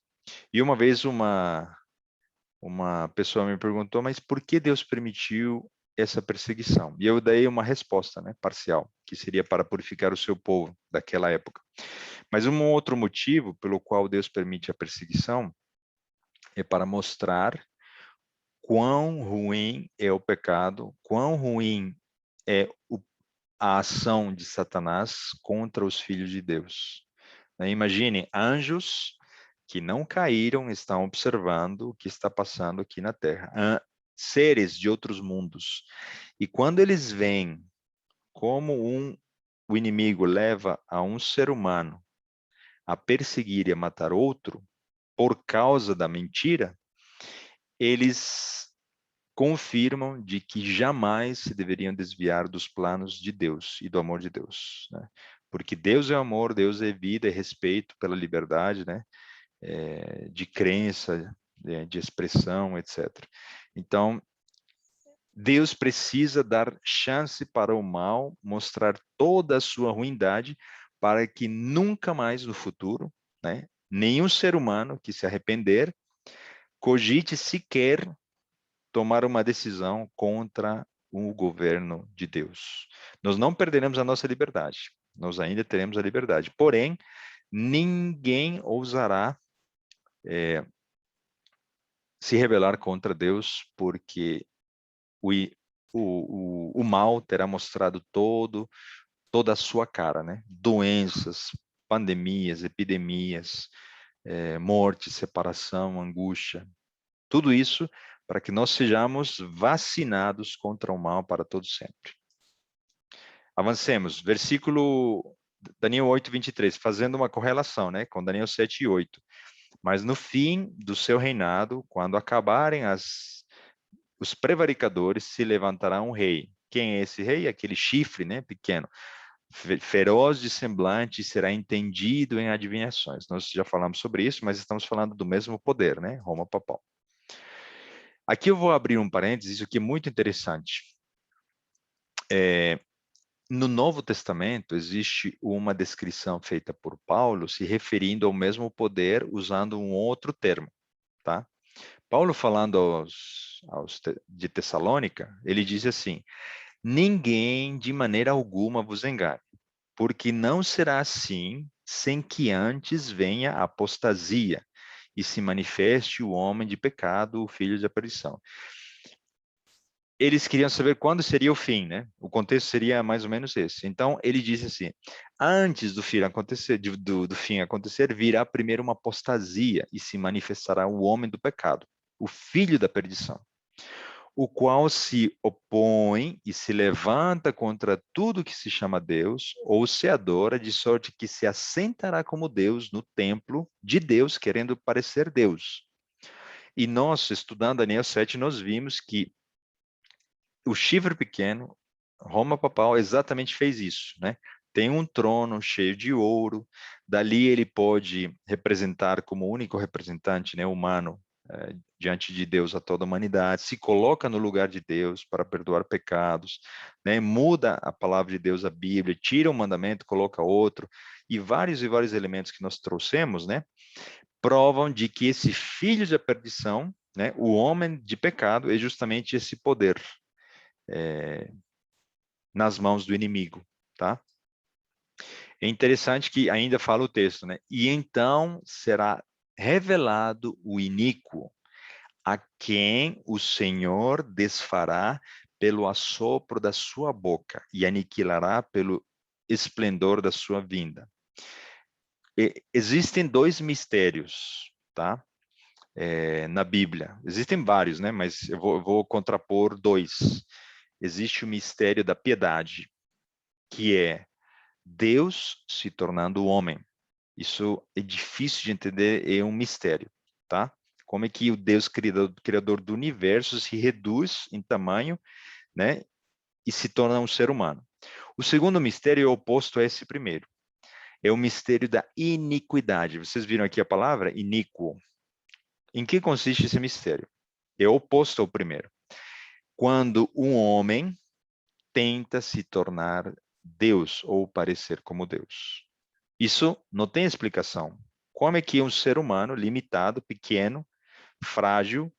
E uma vez uma pessoa me perguntou, mas por que Deus permitiu essa perseguição? E eu dei uma resposta, né, parcial, que seria para purificar o seu povo daquela época. Mas um outro motivo pelo qual Deus permite a perseguição é para mostrar quão ruim é o pecado, quão ruim é a ação de Satanás contra os filhos de Deus. Imagine, anjos que não caíram estão observando o que está passando aqui na Terra. Seres de outros mundos. E quando eles veem como o inimigo leva a um ser humano a perseguir e a matar outro por causa da mentira, eles confirmam de que jamais se deveriam desviar dos planos de Deus e do amor de Deus, né? Porque Deus é amor, Deus é vida e respeito pela liberdade, né? De crença, de expressão, etc. Então, Deus precisa dar chance para o mal mostrar toda a sua ruindade para que nunca mais no futuro, né, nenhum ser humano que se arrepender cogite sequer tomar uma decisão contra o governo de Deus. Nós não perderemos a nossa liberdade, nós ainda teremos a liberdade, porém, ninguém ousará se rebelar contra Deus, porque o mal terá mostrado toda a sua cara, né? Doenças, pandemias, epidemias, morte, separação, angústia, tudo isso para que nós sejamos vacinados contra o mal para todo sempre. Avancemos, versículo Daniel 8:23, fazendo uma correlação, né, com Daniel 7:8. Mas no fim do seu reinado, quando acabarem os prevaricadores, se levantará um rei. Quem é esse rei? Aquele chifre, né, pequeno, feroz de semblante, será entendido em adivinhações. Nós já falamos sobre isso, mas estamos falando do mesmo poder, né, Roma papal. Aqui eu vou abrir um parênteses, isso aqui é muito interessante. No Novo Testamento, existe uma descrição feita por Paulo se referindo ao mesmo poder usando um outro termo, tá? Paulo falando de Tessalônica, ele diz assim: ninguém de maneira alguma vos engane, porque não será assim sem que antes venha a apostasia e se manifeste o homem de pecado, o filho de perdição. Eles queriam saber quando seria o fim, né? O contexto seria mais ou menos esse. Então, ele disse assim: antes do fim acontecer, do fim acontecer, virá primeiro uma apostasia e se manifestará o homem do pecado, o filho da perdição, o qual se opõe e se levanta contra tudo que se chama Deus ou se adora, de sorte que se assentará como Deus no templo de Deus, querendo parecer Deus. E nós, estudando Daniel 7, nós vimos que o chifre pequeno, Roma papal, exatamente fez isso, né? Tem um trono cheio de ouro, dali ele pode representar como único representante, né, humano, diante de Deus a toda a humanidade, se coloca no lugar de Deus para perdoar pecados, né, muda a palavra de Deus, a Bíblia, tira um mandamento, coloca outro, e vários elementos que nós trouxemos, né, provam de que esse filho da perdição, né, o homem de pecado, é justamente esse poder, nas mãos do inimigo, tá? É interessante que ainda fala o texto, né? E então será revelado o iníquo, a quem o Senhor desfará pelo assopro da sua boca e aniquilará pelo esplendor da sua vinda. Existem dois mistérios, tá? Na Bíblia. Existem vários, né? Mas eu vou contrapor dois. Existe o mistério da piedade, que é Deus se tornando homem. Isso é difícil de entender, é um mistério, tá? Como é que o Deus criador do universo se reduz em tamanho, né, e se torna um ser humano. O segundo mistério é oposto a esse primeiro. É o mistério da iniquidade. Vocês viram aqui a palavra iníquo? Em que consiste esse mistério? É oposto ao primeiro. Quando um homem tenta se tornar Deus ou parecer como Deus. Isso não tem explicação. Como é que um ser humano limitado, pequeno, frágil,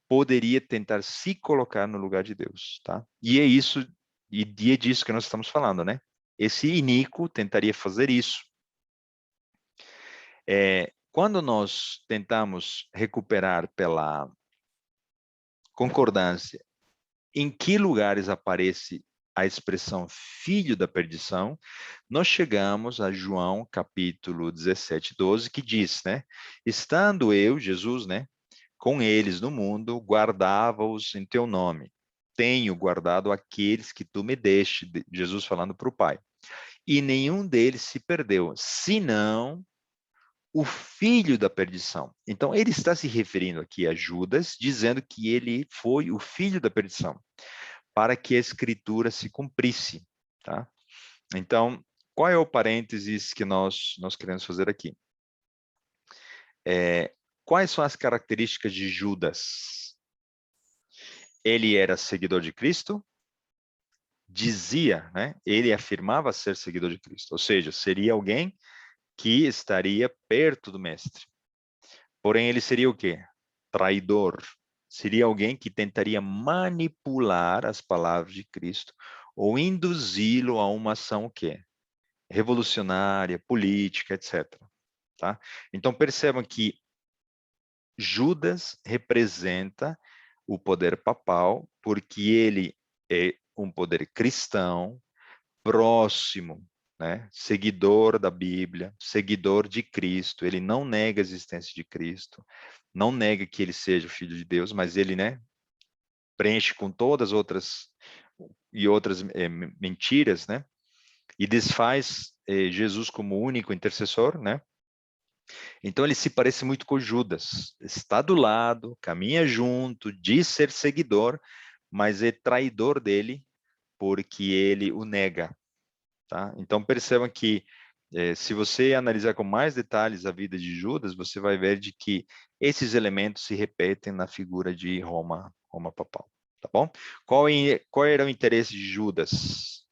poderia tentar se colocar no lugar de Deus, tá? E é isso, e é disso que nós estamos falando, né? Esse iníquo tentaria fazer isso, Quando nós tentamos recuperar pela concordância em que lugares aparece a expressão filho da perdição, nós chegamos a João capítulo 17, 12, que diz, né? Estando eu, Jesus, né? Com eles no mundo, guardava-os em teu nome. Tenho guardado aqueles que tu me deste, Jesus falando para o Pai. E nenhum deles se perdeu, senão o filho da perdição. Então, ele está se referindo aqui a Judas, dizendo que ele foi o filho da perdição, para que a escritura se cumprisse, tá? Então, qual é o parênteses que nós queremos fazer aqui? Quais são as características de Judas? Ele era seguidor de Cristo, dizia, né? Ele afirmava ser seguidor de Cristo, ou seja, seria alguém que estaria perto do mestre. Porém, ele seria o quê? Traidor. Seria alguém que tentaria manipular as palavras de Cristo ou induzi-lo a uma ação o quê? Revolucionária, política, etc. Tá? Então, percebam que Judas representa o poder papal porque ele é um poder cristão, próximo, né? Seguidor da Bíblia, seguidor de Cristo. Ele não nega a existência de Cristo, não nega que ele seja o Filho de Deus, mas ele, né, preenche com todas outras mentiras, né? E desfaz Jesus como único intercessor, né? Então ele se parece muito com Judas. Está do lado, caminha junto, diz ser seguidor, mas é traidor dele porque ele o nega. Tá? Então percebam que se você analisar com mais detalhes a vida de Judas, você vai ver de que esses elementos se repetem na figura de Roma papal. Tá bom? Qual era o interesse de Judas?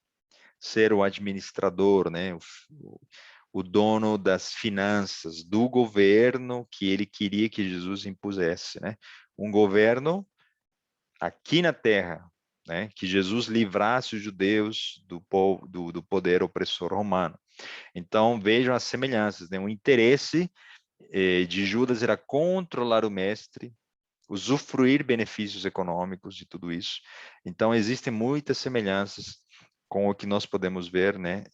Ser o administrador, né? O dono das finanças, do governo que ele queria que Jesus impusesse, né? Um governo aqui na terra, né? Que Jesus livrasse os judeus do poder opressor romano. Então vejam as semelhanças, né? O interesse de Judas era controlar o mestre, usufruir benefícios econômicos de tudo isso. Então existem muitas semelhanças com o que nós podemos ver, né,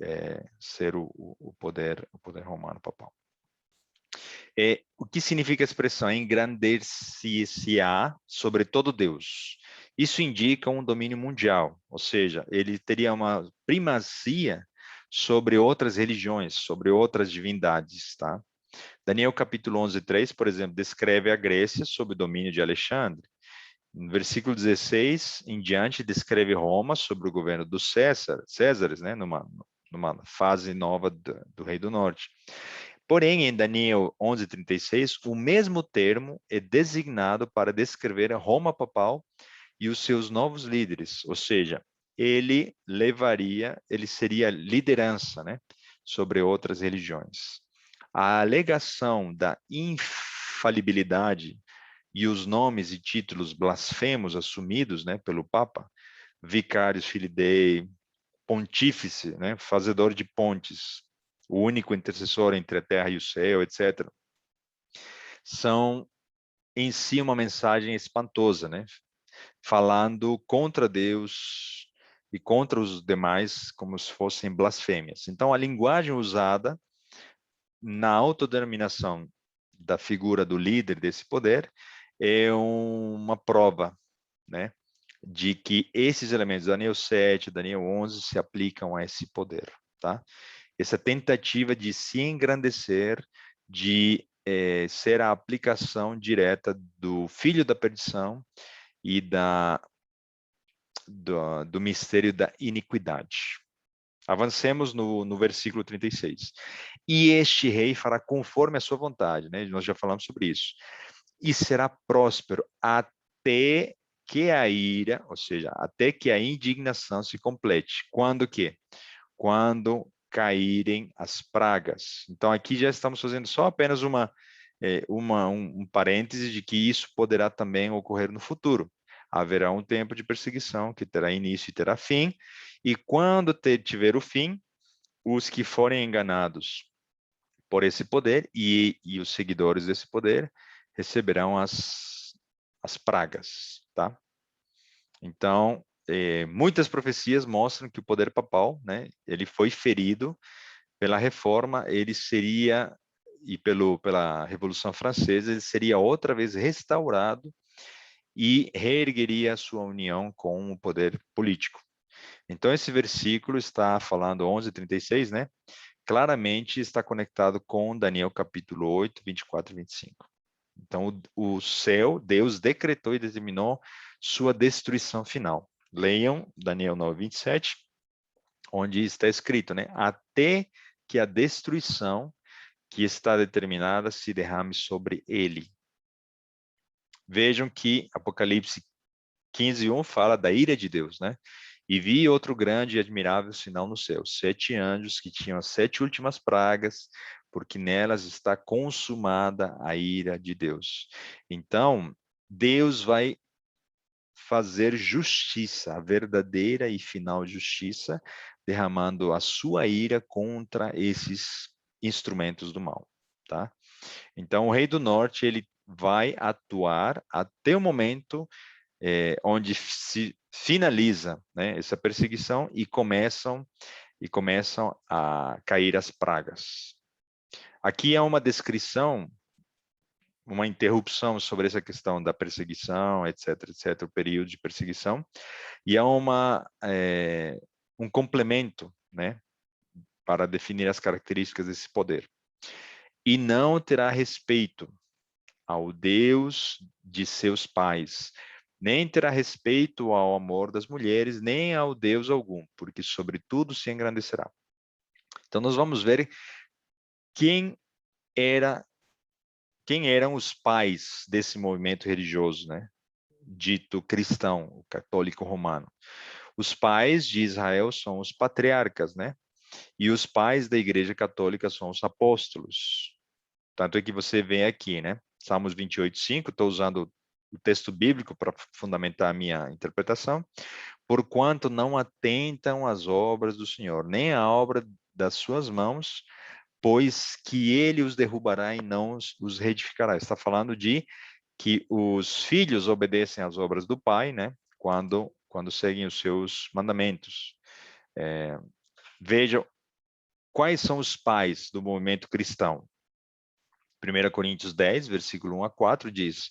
ser o poder romano papal. O que significa a expressão engrandecer-se-á sobre todo Deus? Isso indica um domínio mundial, ou seja, ele teria uma primazia sobre outras religiões, sobre outras divindades, tá? Daniel capítulo 11, 3, por exemplo, descreve a Grécia sob o domínio de Alexandre. No versículo 16 em diante, descreve Roma sob o governo dos Césares, né, numa fase nova do Rei do Norte. Porém, em Daniel 11:36, o mesmo termo é designado para descrever a Roma papal e os seus novos líderes, ou seja, ele seria liderança, né, sobre outras religiões. A alegação da infalibilidade e os nomes e títulos blasfemos assumidos, né, pelo Papa, Vicarius Filii Dei, Pontífice, né, fazedor de pontes, o único intercessor entre a terra e o céu, etc., são em si uma mensagem espantosa, né, falando contra Deus e contra os demais como se fossem blasfêmias. Então, a linguagem usada na autodenominação da figura do líder desse poder é uma prova, né, de que esses elementos, Daniel 7, Daniel 11, se aplicam a esse poder, tá? Essa tentativa de se engrandecer, de ser a aplicação direta do filho da perdição e do mistério da iniquidade. Avancemos no versículo 36. E este rei fará conforme a sua vontade, né? Nós já falamos sobre isso. E será próspero até que a ira, ou seja, até que a indignação se complete. Quando que? Quando caírem as pragas. Então aqui já estamos fazendo só apenas um parêntese de que isso poderá também ocorrer no futuro. Haverá um tempo de perseguição que terá início e terá fim, e quando tiver o fim, os que forem enganados por esse poder, e os seguidores desse poder receberão as pragas, tá? Então, muitas profecias mostram que o poder papal, né, ele foi ferido pela reforma, ele seria, e pela Revolução Francesa, ele seria outra vez restaurado e reergueria a sua união com o poder político. Então, esse versículo está falando 11:36, né? Claramente está conectado com Daniel capítulo 8, 24 e 25. Então, o céu, Deus decretou e determinou sua destruição final. Leiam Daniel 9, 27, onde está escrito, né? Até que a destruição que está determinada se derrame sobre ele. Vejam que Apocalipse 15:1 fala da ira de Deus, né? E vi outro grande e admirável sinal no céu, 7 anjos que tinham as 7 últimas pragas, porque nelas está consumada a ira de Deus. Então, Deus vai fazer justiça, a verdadeira e final justiça, derramando a sua ira contra esses instrumentos do mal, tá? Então, o rei do norte, ele vai atuar até o momento onde se finaliza, né, essa perseguição e começam a cair as pragas. Aqui há uma descrição, uma interrupção sobre essa questão da perseguição, etc, etc, o período de perseguição, e há um complemento, né, para definir as características desse poder. E não terá respeito ao Deus de seus pais, nem terá respeito ao amor das mulheres, nem ao Deus algum, porque sobre tudo se engrandecerá. Então nós vamos ver quem eram os pais desse movimento religioso, né? Dito cristão, o católico romano. Os pais de Israel são os patriarcas, né? E os pais da Igreja Católica são os apóstolos. Tanto é que você vê aqui, né? Salmos 28:5, estou usando o texto bíblico para fundamentar a minha interpretação. Porquanto não atentam às obras do Senhor, nem à obra das suas mãos, pois que ele os derrubará e não os reedificará. Está falando de que os filhos obedecem às obras do pai, né? Quando seguem os seus mandamentos. Vejam quais são os pais do movimento cristão. 1 Coríntios 10, versículo 1 a 4 diz: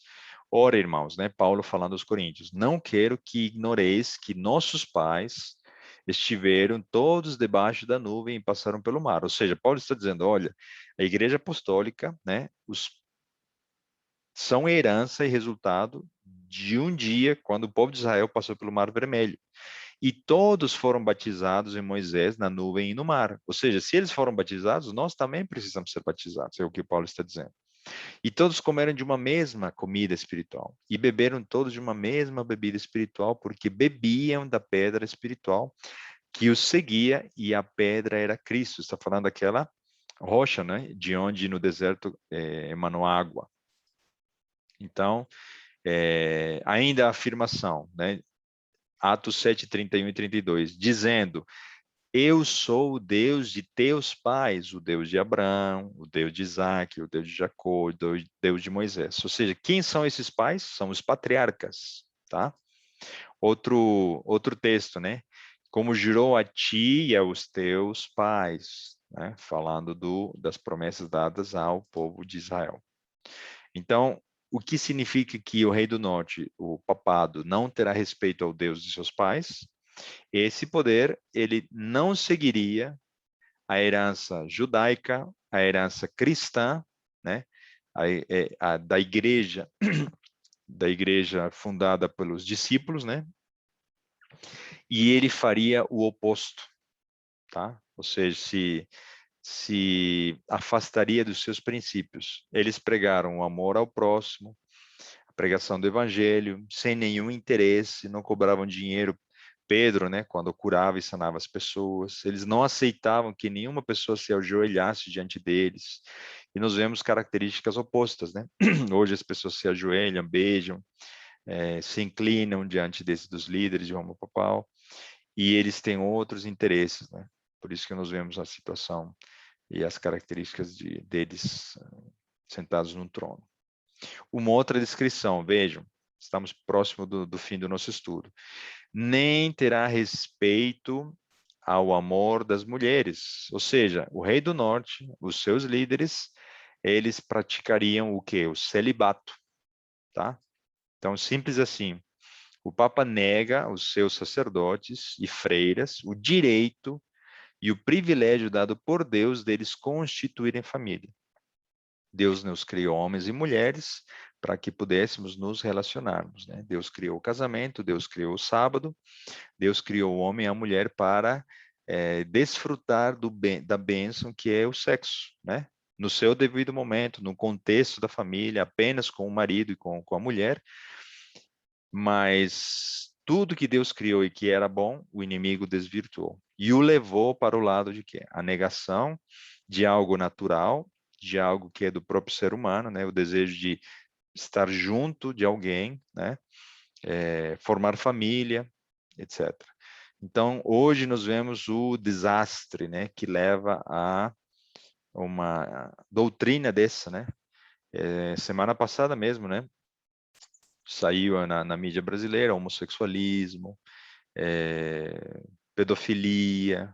Ora, irmãos, né? Paulo falando aos Coríntios, não quero que ignoreis que nossos pais estiveram todos debaixo da nuvem e passaram pelo mar. Ou seja, Paulo está dizendo, olha, a igreja apostólica, né? São herança e resultado de um dia quando o povo de Israel passou pelo Mar Vermelho. E todos foram batizados em Moisés, na nuvem e no mar. Ou seja, se eles foram batizados, nós também precisamos ser batizados, é o que Paulo está dizendo. E todos comeram de uma mesma comida espiritual, e beberam todos de uma mesma bebida espiritual, porque bebiam da pedra espiritual que os seguia, e a pedra era Cristo. Está falando daquela rocha, né? De onde no deserto emanou água. Então, ainda a afirmação, né? Atos 7, 31 e 32, dizendo: Eu sou o Deus de teus pais, o Deus de Abraão, o Deus de Isaac, o Deus de Jacó, o Deus de Moisés. Ou seja, quem são esses pais? São os patriarcas, tá? Outro texto, né? Como jurou a ti e aos teus pais, né? Falando das promessas dadas ao povo de Israel. Então, o que significa que o rei do norte, o papado, não terá respeito ao Deus de seus pais? Esse poder, ele não seguiria a herança judaica, a herança cristã, né? Da igreja, da igreja fundada pelos discípulos, né? E ele faria o oposto, tá? Ou seja, se afastaria dos seus princípios. Eles pregaram o amor ao próximo, a pregação do evangelho, sem nenhum interesse, não cobravam dinheiro. Pedro, né, quando curava e sanava as pessoas, eles não aceitavam que nenhuma pessoa se ajoelhasse diante deles. E nós vemos características opostas, né? Hoje as pessoas se ajoelham, beijam, se inclinam diante dos líderes de Roma Papal, e eles têm outros interesses, né? Por isso que nós vemos a situação e as características deles sentados no trono. Uma outra descrição, vejam, estamos próximo do fim do nosso estudo. Nem terá respeito ao amor das mulheres, ou seja, o rei do norte, os seus líderes, eles praticariam o quê? O celibato, tá? Então, simples assim, o Papa nega aos seus sacerdotes e freiras o direito e o privilégio dado por Deus deles constituírem família. Deus nos criou homens e mulheres para que pudéssemos nos relacionarmos, né? Deus criou o casamento, Deus criou o sábado, Deus criou o homem e a mulher para desfrutar da bênção que é o sexo, né? No seu devido momento, no contexto da família, apenas com o marido e com a mulher, mas tudo que Deus criou e que era bom, o inimigo desvirtuou e o levou para o lado de quê? A negação de algo natural, de algo que é do próprio ser humano, né? O desejo de estar junto de alguém, né? Formar família, etc. Então, hoje nós vemos o desastre, né? Que leva a uma doutrina dessa, né? Semana passada mesmo, né? Saiu na mídia brasileira, homossexualismo, pedofilia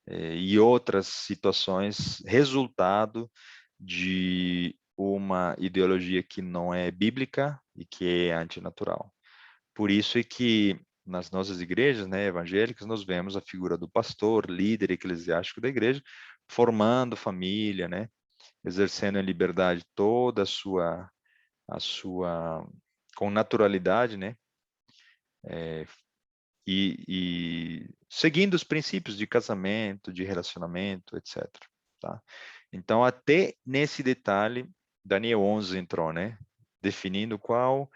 e outras situações, resultado de uma ideologia que não é bíblica e que é antinatural. Por isso é que nas nossas igrejas, né, evangélicas, nós vemos a figura do pastor, líder eclesiástico da igreja, formando família, né, exercendo em liberdade toda a sua com naturalidade, né, e seguindo os princípios de casamento, de relacionamento, etc. Tá? Então, até nesse detalhe, Daniel 11 entrou, né, definindo qual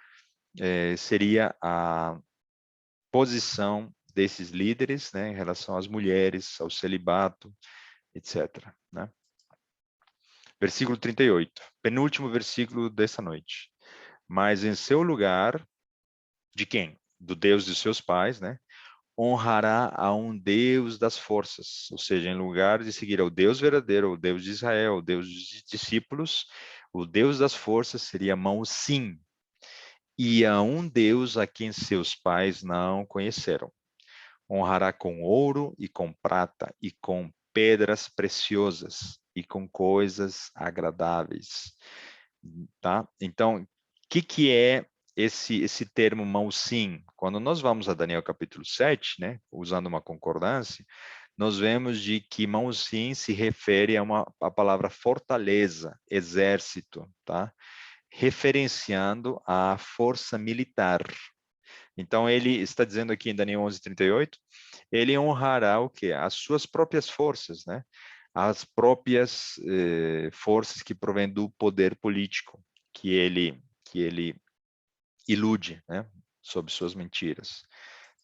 seria a posição desses líderes, né, em relação às mulheres, ao celibato, etc. Né? Versículo 38, penúltimo versículo dessa noite. Mas em seu lugar, de quem? Do Deus de seus pais, né? Honrará a um Deus das forças, ou seja, em lugar de seguir ao Deus verdadeiro, o Deus de Israel, o Deus dos discípulos, o Deus das forças seria Mão-Sim, e a um Deus a quem seus pais não conheceram. Honrará com ouro e com prata e com pedras preciosas e com coisas agradáveis, tá? Então, o que é esse termo Mão-Sim? Quando nós vamos a Daniel capítulo 7, né, usando uma concordância, nós vemos de que Mão-Sim se refere a palavra fortaleza, exército, tá? Referenciando a força militar. Então, ele está dizendo aqui em Daniel 11:38, ele honrará o quê? As suas próprias forças, né? As próprias forças que provêm do poder político que ele ilude, né? Sob suas mentiras,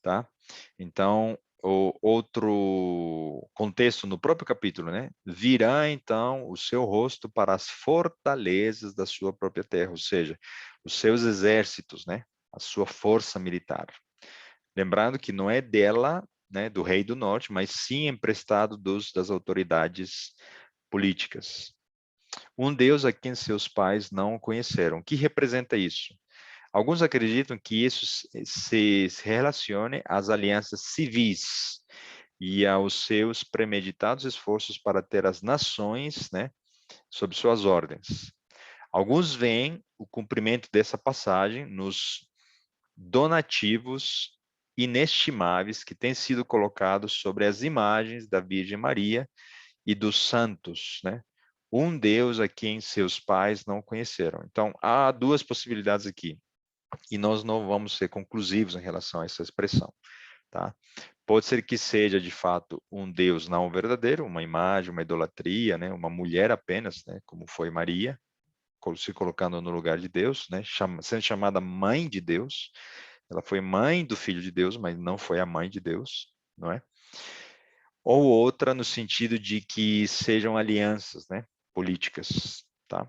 tá? Então, o outro contexto no próprio capítulo, né? Virá então o seu rosto para as fortalezas da sua própria terra, ou seja, os seus exércitos, né? A sua força militar. Lembrando que não é dela, né, do rei do norte, mas sim emprestado das autoridades políticas. Um Deus a quem seus pais não conheceram. O que representa isso? Alguns acreditam que isso se relacione às alianças civis e aos seus premeditados esforços para ter as nações, né, sob suas ordens. Alguns veem o cumprimento dessa passagem nos donativos inestimáveis que têm sido colocados sobre as imagens da Virgem Maria e dos santos, né? Um Deus a quem seus pais não conheceram. Então, há duas possibilidades aqui, e nós não vamos ser conclusivos em relação a essa expressão, tá? Pode ser que seja, de fato, um Deus não verdadeiro, uma imagem, uma idolatria, né? Uma mulher apenas, né? Como foi Maria, se colocando no lugar de Deus, né? Sendo chamada mãe de Deus. Ela foi mãe do Filho de Deus, mas não foi a mãe de Deus, não é? Ou outra no sentido de que sejam alianças, né? Políticas, tá?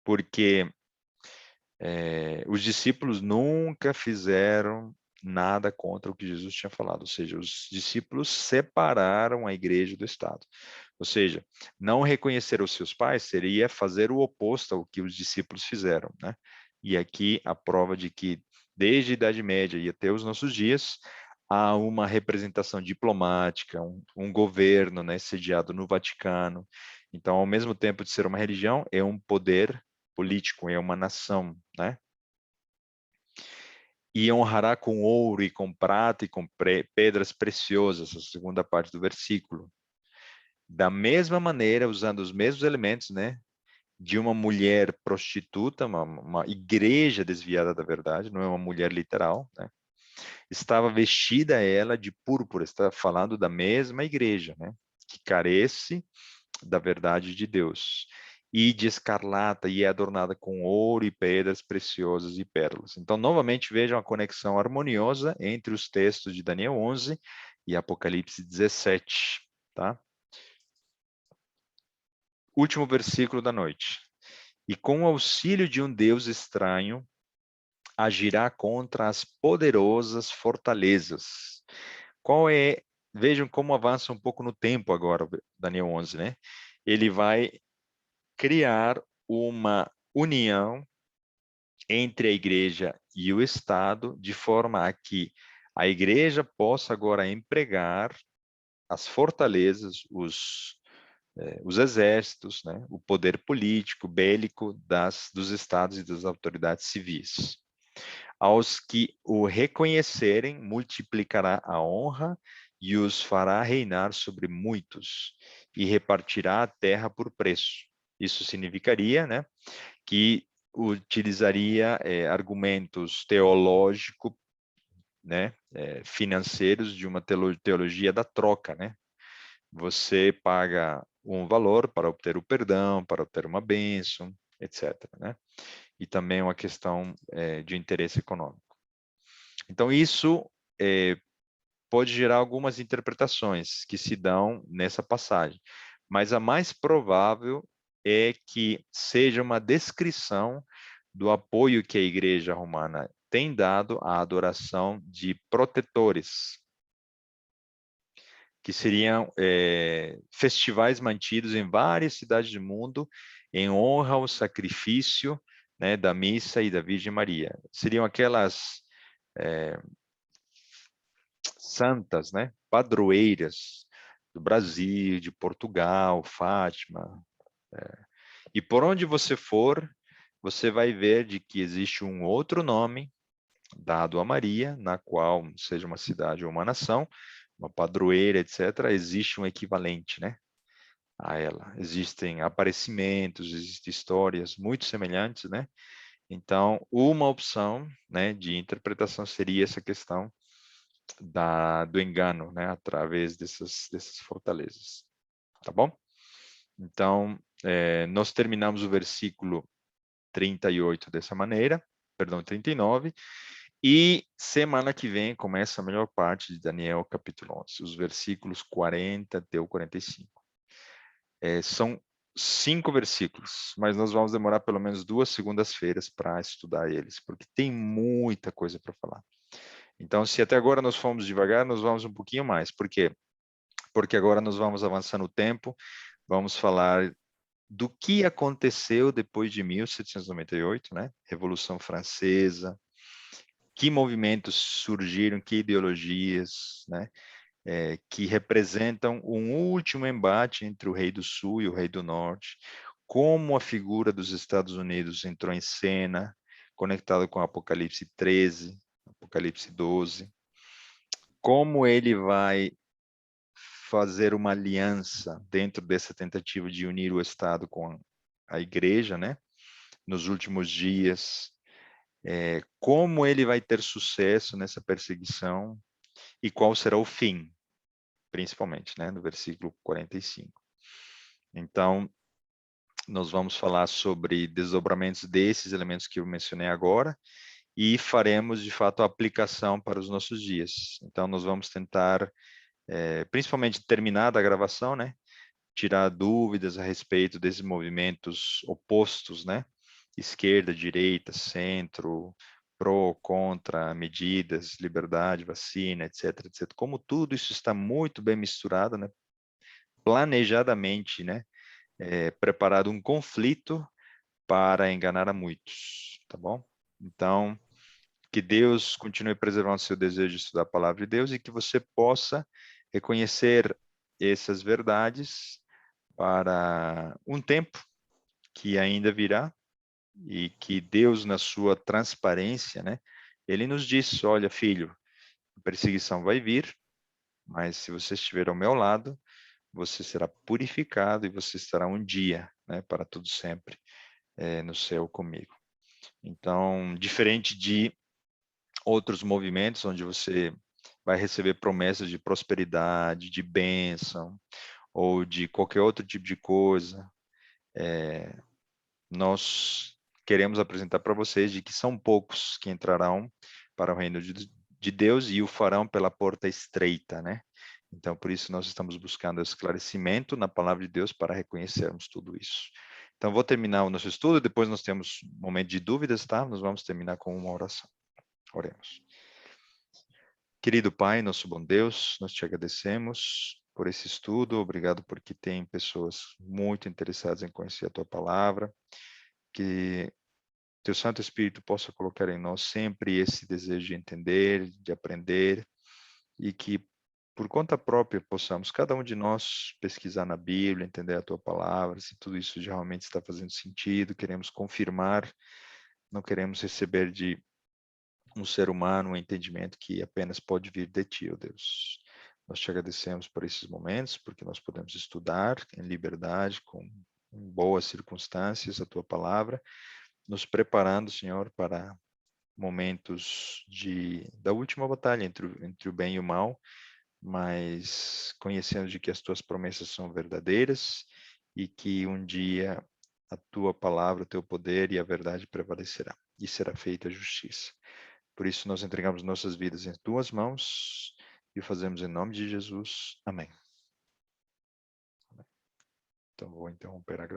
Porque os discípulos nunca fizeram nada contra o que Jesus tinha falado, ou seja, os discípulos separaram a igreja do Estado. Ou seja, não reconhecer os seus pais seria fazer o oposto ao que os discípulos fizeram, né? E aqui a prova de que desde a Idade Média e até os nossos dias há uma representação diplomática, um governo, né, sediado no Vaticano. Então, ao mesmo tempo de ser uma religião, é um poder político, é uma nação, né? E honrará com ouro e com prata e com pedras preciosas, a segunda parte do versículo. Da mesma maneira, usando os mesmos elementos, né, de uma mulher prostituta, uma igreja desviada da verdade, não é uma mulher literal, né? Estava vestida ela de púrpura, está falando da mesma igreja, né, que carece da verdade de Deus, e de escarlata, e é adornada com ouro e pedras preciosas e pérolas. Então, novamente, vejam a conexão harmoniosa entre os textos de Daniel 11 e Apocalipse 17, tá? Último versículo da noite. E com o auxílio de um Deus estranho, agirá contra as poderosas fortalezas. Qual é? Vejam como avança um pouco no tempo agora, Daniel 11, né? Ele vai criar uma união entre a igreja e o Estado, de forma a que a igreja possa agora empregar as fortalezas, os exércitos, né, o poder político, bélico dos estados e das autoridades civis. Aos que o reconhecerem, multiplicará a honra e os fará reinar sobre muitos, e repartirá a terra por preço. Isso significaria, né, que utilizaria argumentos teológicos, né, financeiros de uma teologia da troca, né? Você paga um valor para obter o perdão, para obter uma bênção, etc., né? E também uma questão de interesse econômico. Então, isso pode gerar algumas interpretações que se dão nessa passagem, mas a mais provável é que seja uma descrição do apoio que a Igreja Romana tem dado à adoração de protetores, que seriam festivais mantidos em várias cidades do mundo em honra ao sacrifício, né, da missa e da Virgem Maria. Seriam aquelas santas, né, padroeiras do Brasil, de Portugal, Fátima. E por onde você for, você vai ver de que existe um outro nome dado a Maria, na qual, seja uma cidade ou uma nação, uma padroeira, etc., existe um equivalente, né, a ela. Existem aparecimentos, existem histórias muito semelhantes, né? Então, uma opção, né, de interpretação seria essa questão do engano, né, através dessas fortalezas, tá bom? Então, nós terminamos o versículo 38 dessa maneira, perdão, 39, e semana que vem começa a melhor parte de Daniel, capítulo 11, os versículos 40 até o 45. São 5 versículos, mas nós vamos demorar pelo menos 2 segundas-feiras para estudar eles, porque tem muita coisa para falar. Então, se até agora nós fomos devagar, nós vamos um pouquinho mais. Por quê? Porque agora nós vamos avançar no tempo, vamos falar do que aconteceu depois de 1798, né? Revolução Francesa, que movimentos surgiram, que ideologias, né? Que representam um último embate entre o rei do Sul e o rei do Norte, como a figura dos Estados Unidos entrou em cena, conectado com Apocalipse 13, Apocalipse 12, como ele vai fazer uma aliança dentro dessa tentativa de unir o Estado com a igreja, né? Nos últimos dias, como ele vai ter sucesso nessa perseguição e qual será o fim, principalmente, né? No versículo 45. Então, nós vamos falar sobre desdobramentos desses elementos que eu mencionei agora e faremos, de fato, a aplicação para os nossos dias. Então, nós vamos tentar, principalmente terminada a gravação, né? Tirar dúvidas a respeito desses movimentos opostos, né? Esquerda, direita, centro, pró, contra, medidas, liberdade, vacina, etc, etc. Como tudo isso está muito bem misturado, né? planejadamente, né, preparado um conflito para enganar a muitos, tá bom? Então, que Deus continue preservando seu desejo de estudar a palavra de Deus e que você possa reconhecer essas verdades para um tempo que ainda virá e que Deus, na sua transparência, né, ele nos diz, olha, filho, a perseguição vai vir, mas se você estiver ao meu lado, você será purificado e você estará um dia, né, para tudo sempre, no céu comigo. Então, diferente de outros movimentos onde você vai receber promessas de prosperidade, de bênção, ou de qualquer outro tipo de coisa, nós queremos apresentar para vocês de que são poucos que entrarão para o reino de Deus e o farão pela porta estreita, né? Então, por isso, nós estamos buscando esclarecimento na palavra de Deus para reconhecermos tudo isso. Então, vou terminar o nosso estudo, depois nós temos um momento de dúvidas, tá? Nós vamos terminar com uma oração. Oremos. Querido Pai, nosso bom Deus, nós te agradecemos por esse estudo, obrigado porque tem pessoas muito interessadas em conhecer a tua palavra, que teu Santo Espírito possa colocar em nós sempre esse desejo de entender, de aprender, e que por conta própria possamos, cada um de nós, pesquisar na Bíblia, entender a tua palavra, se tudo isso realmente está fazendo sentido, queremos confirmar, não queremos receber de um ser humano um entendimento que apenas pode vir de ti, ó Deus. Nós te agradecemos por esses momentos, porque nós podemos estudar em liberdade, com boas circunstâncias, a tua palavra, nos preparando, Senhor, para momentos da última batalha entre o bem e o mal, mas conhecendo de que as tuas promessas são verdadeiras e que um dia a tua palavra, o teu poder e a verdade prevalecerá e será feita a justiça. Por isso nós entregamos nossas vidas em tuas mãos e o fazemos em nome de Jesus. Amém. Então vou interromper a gravação.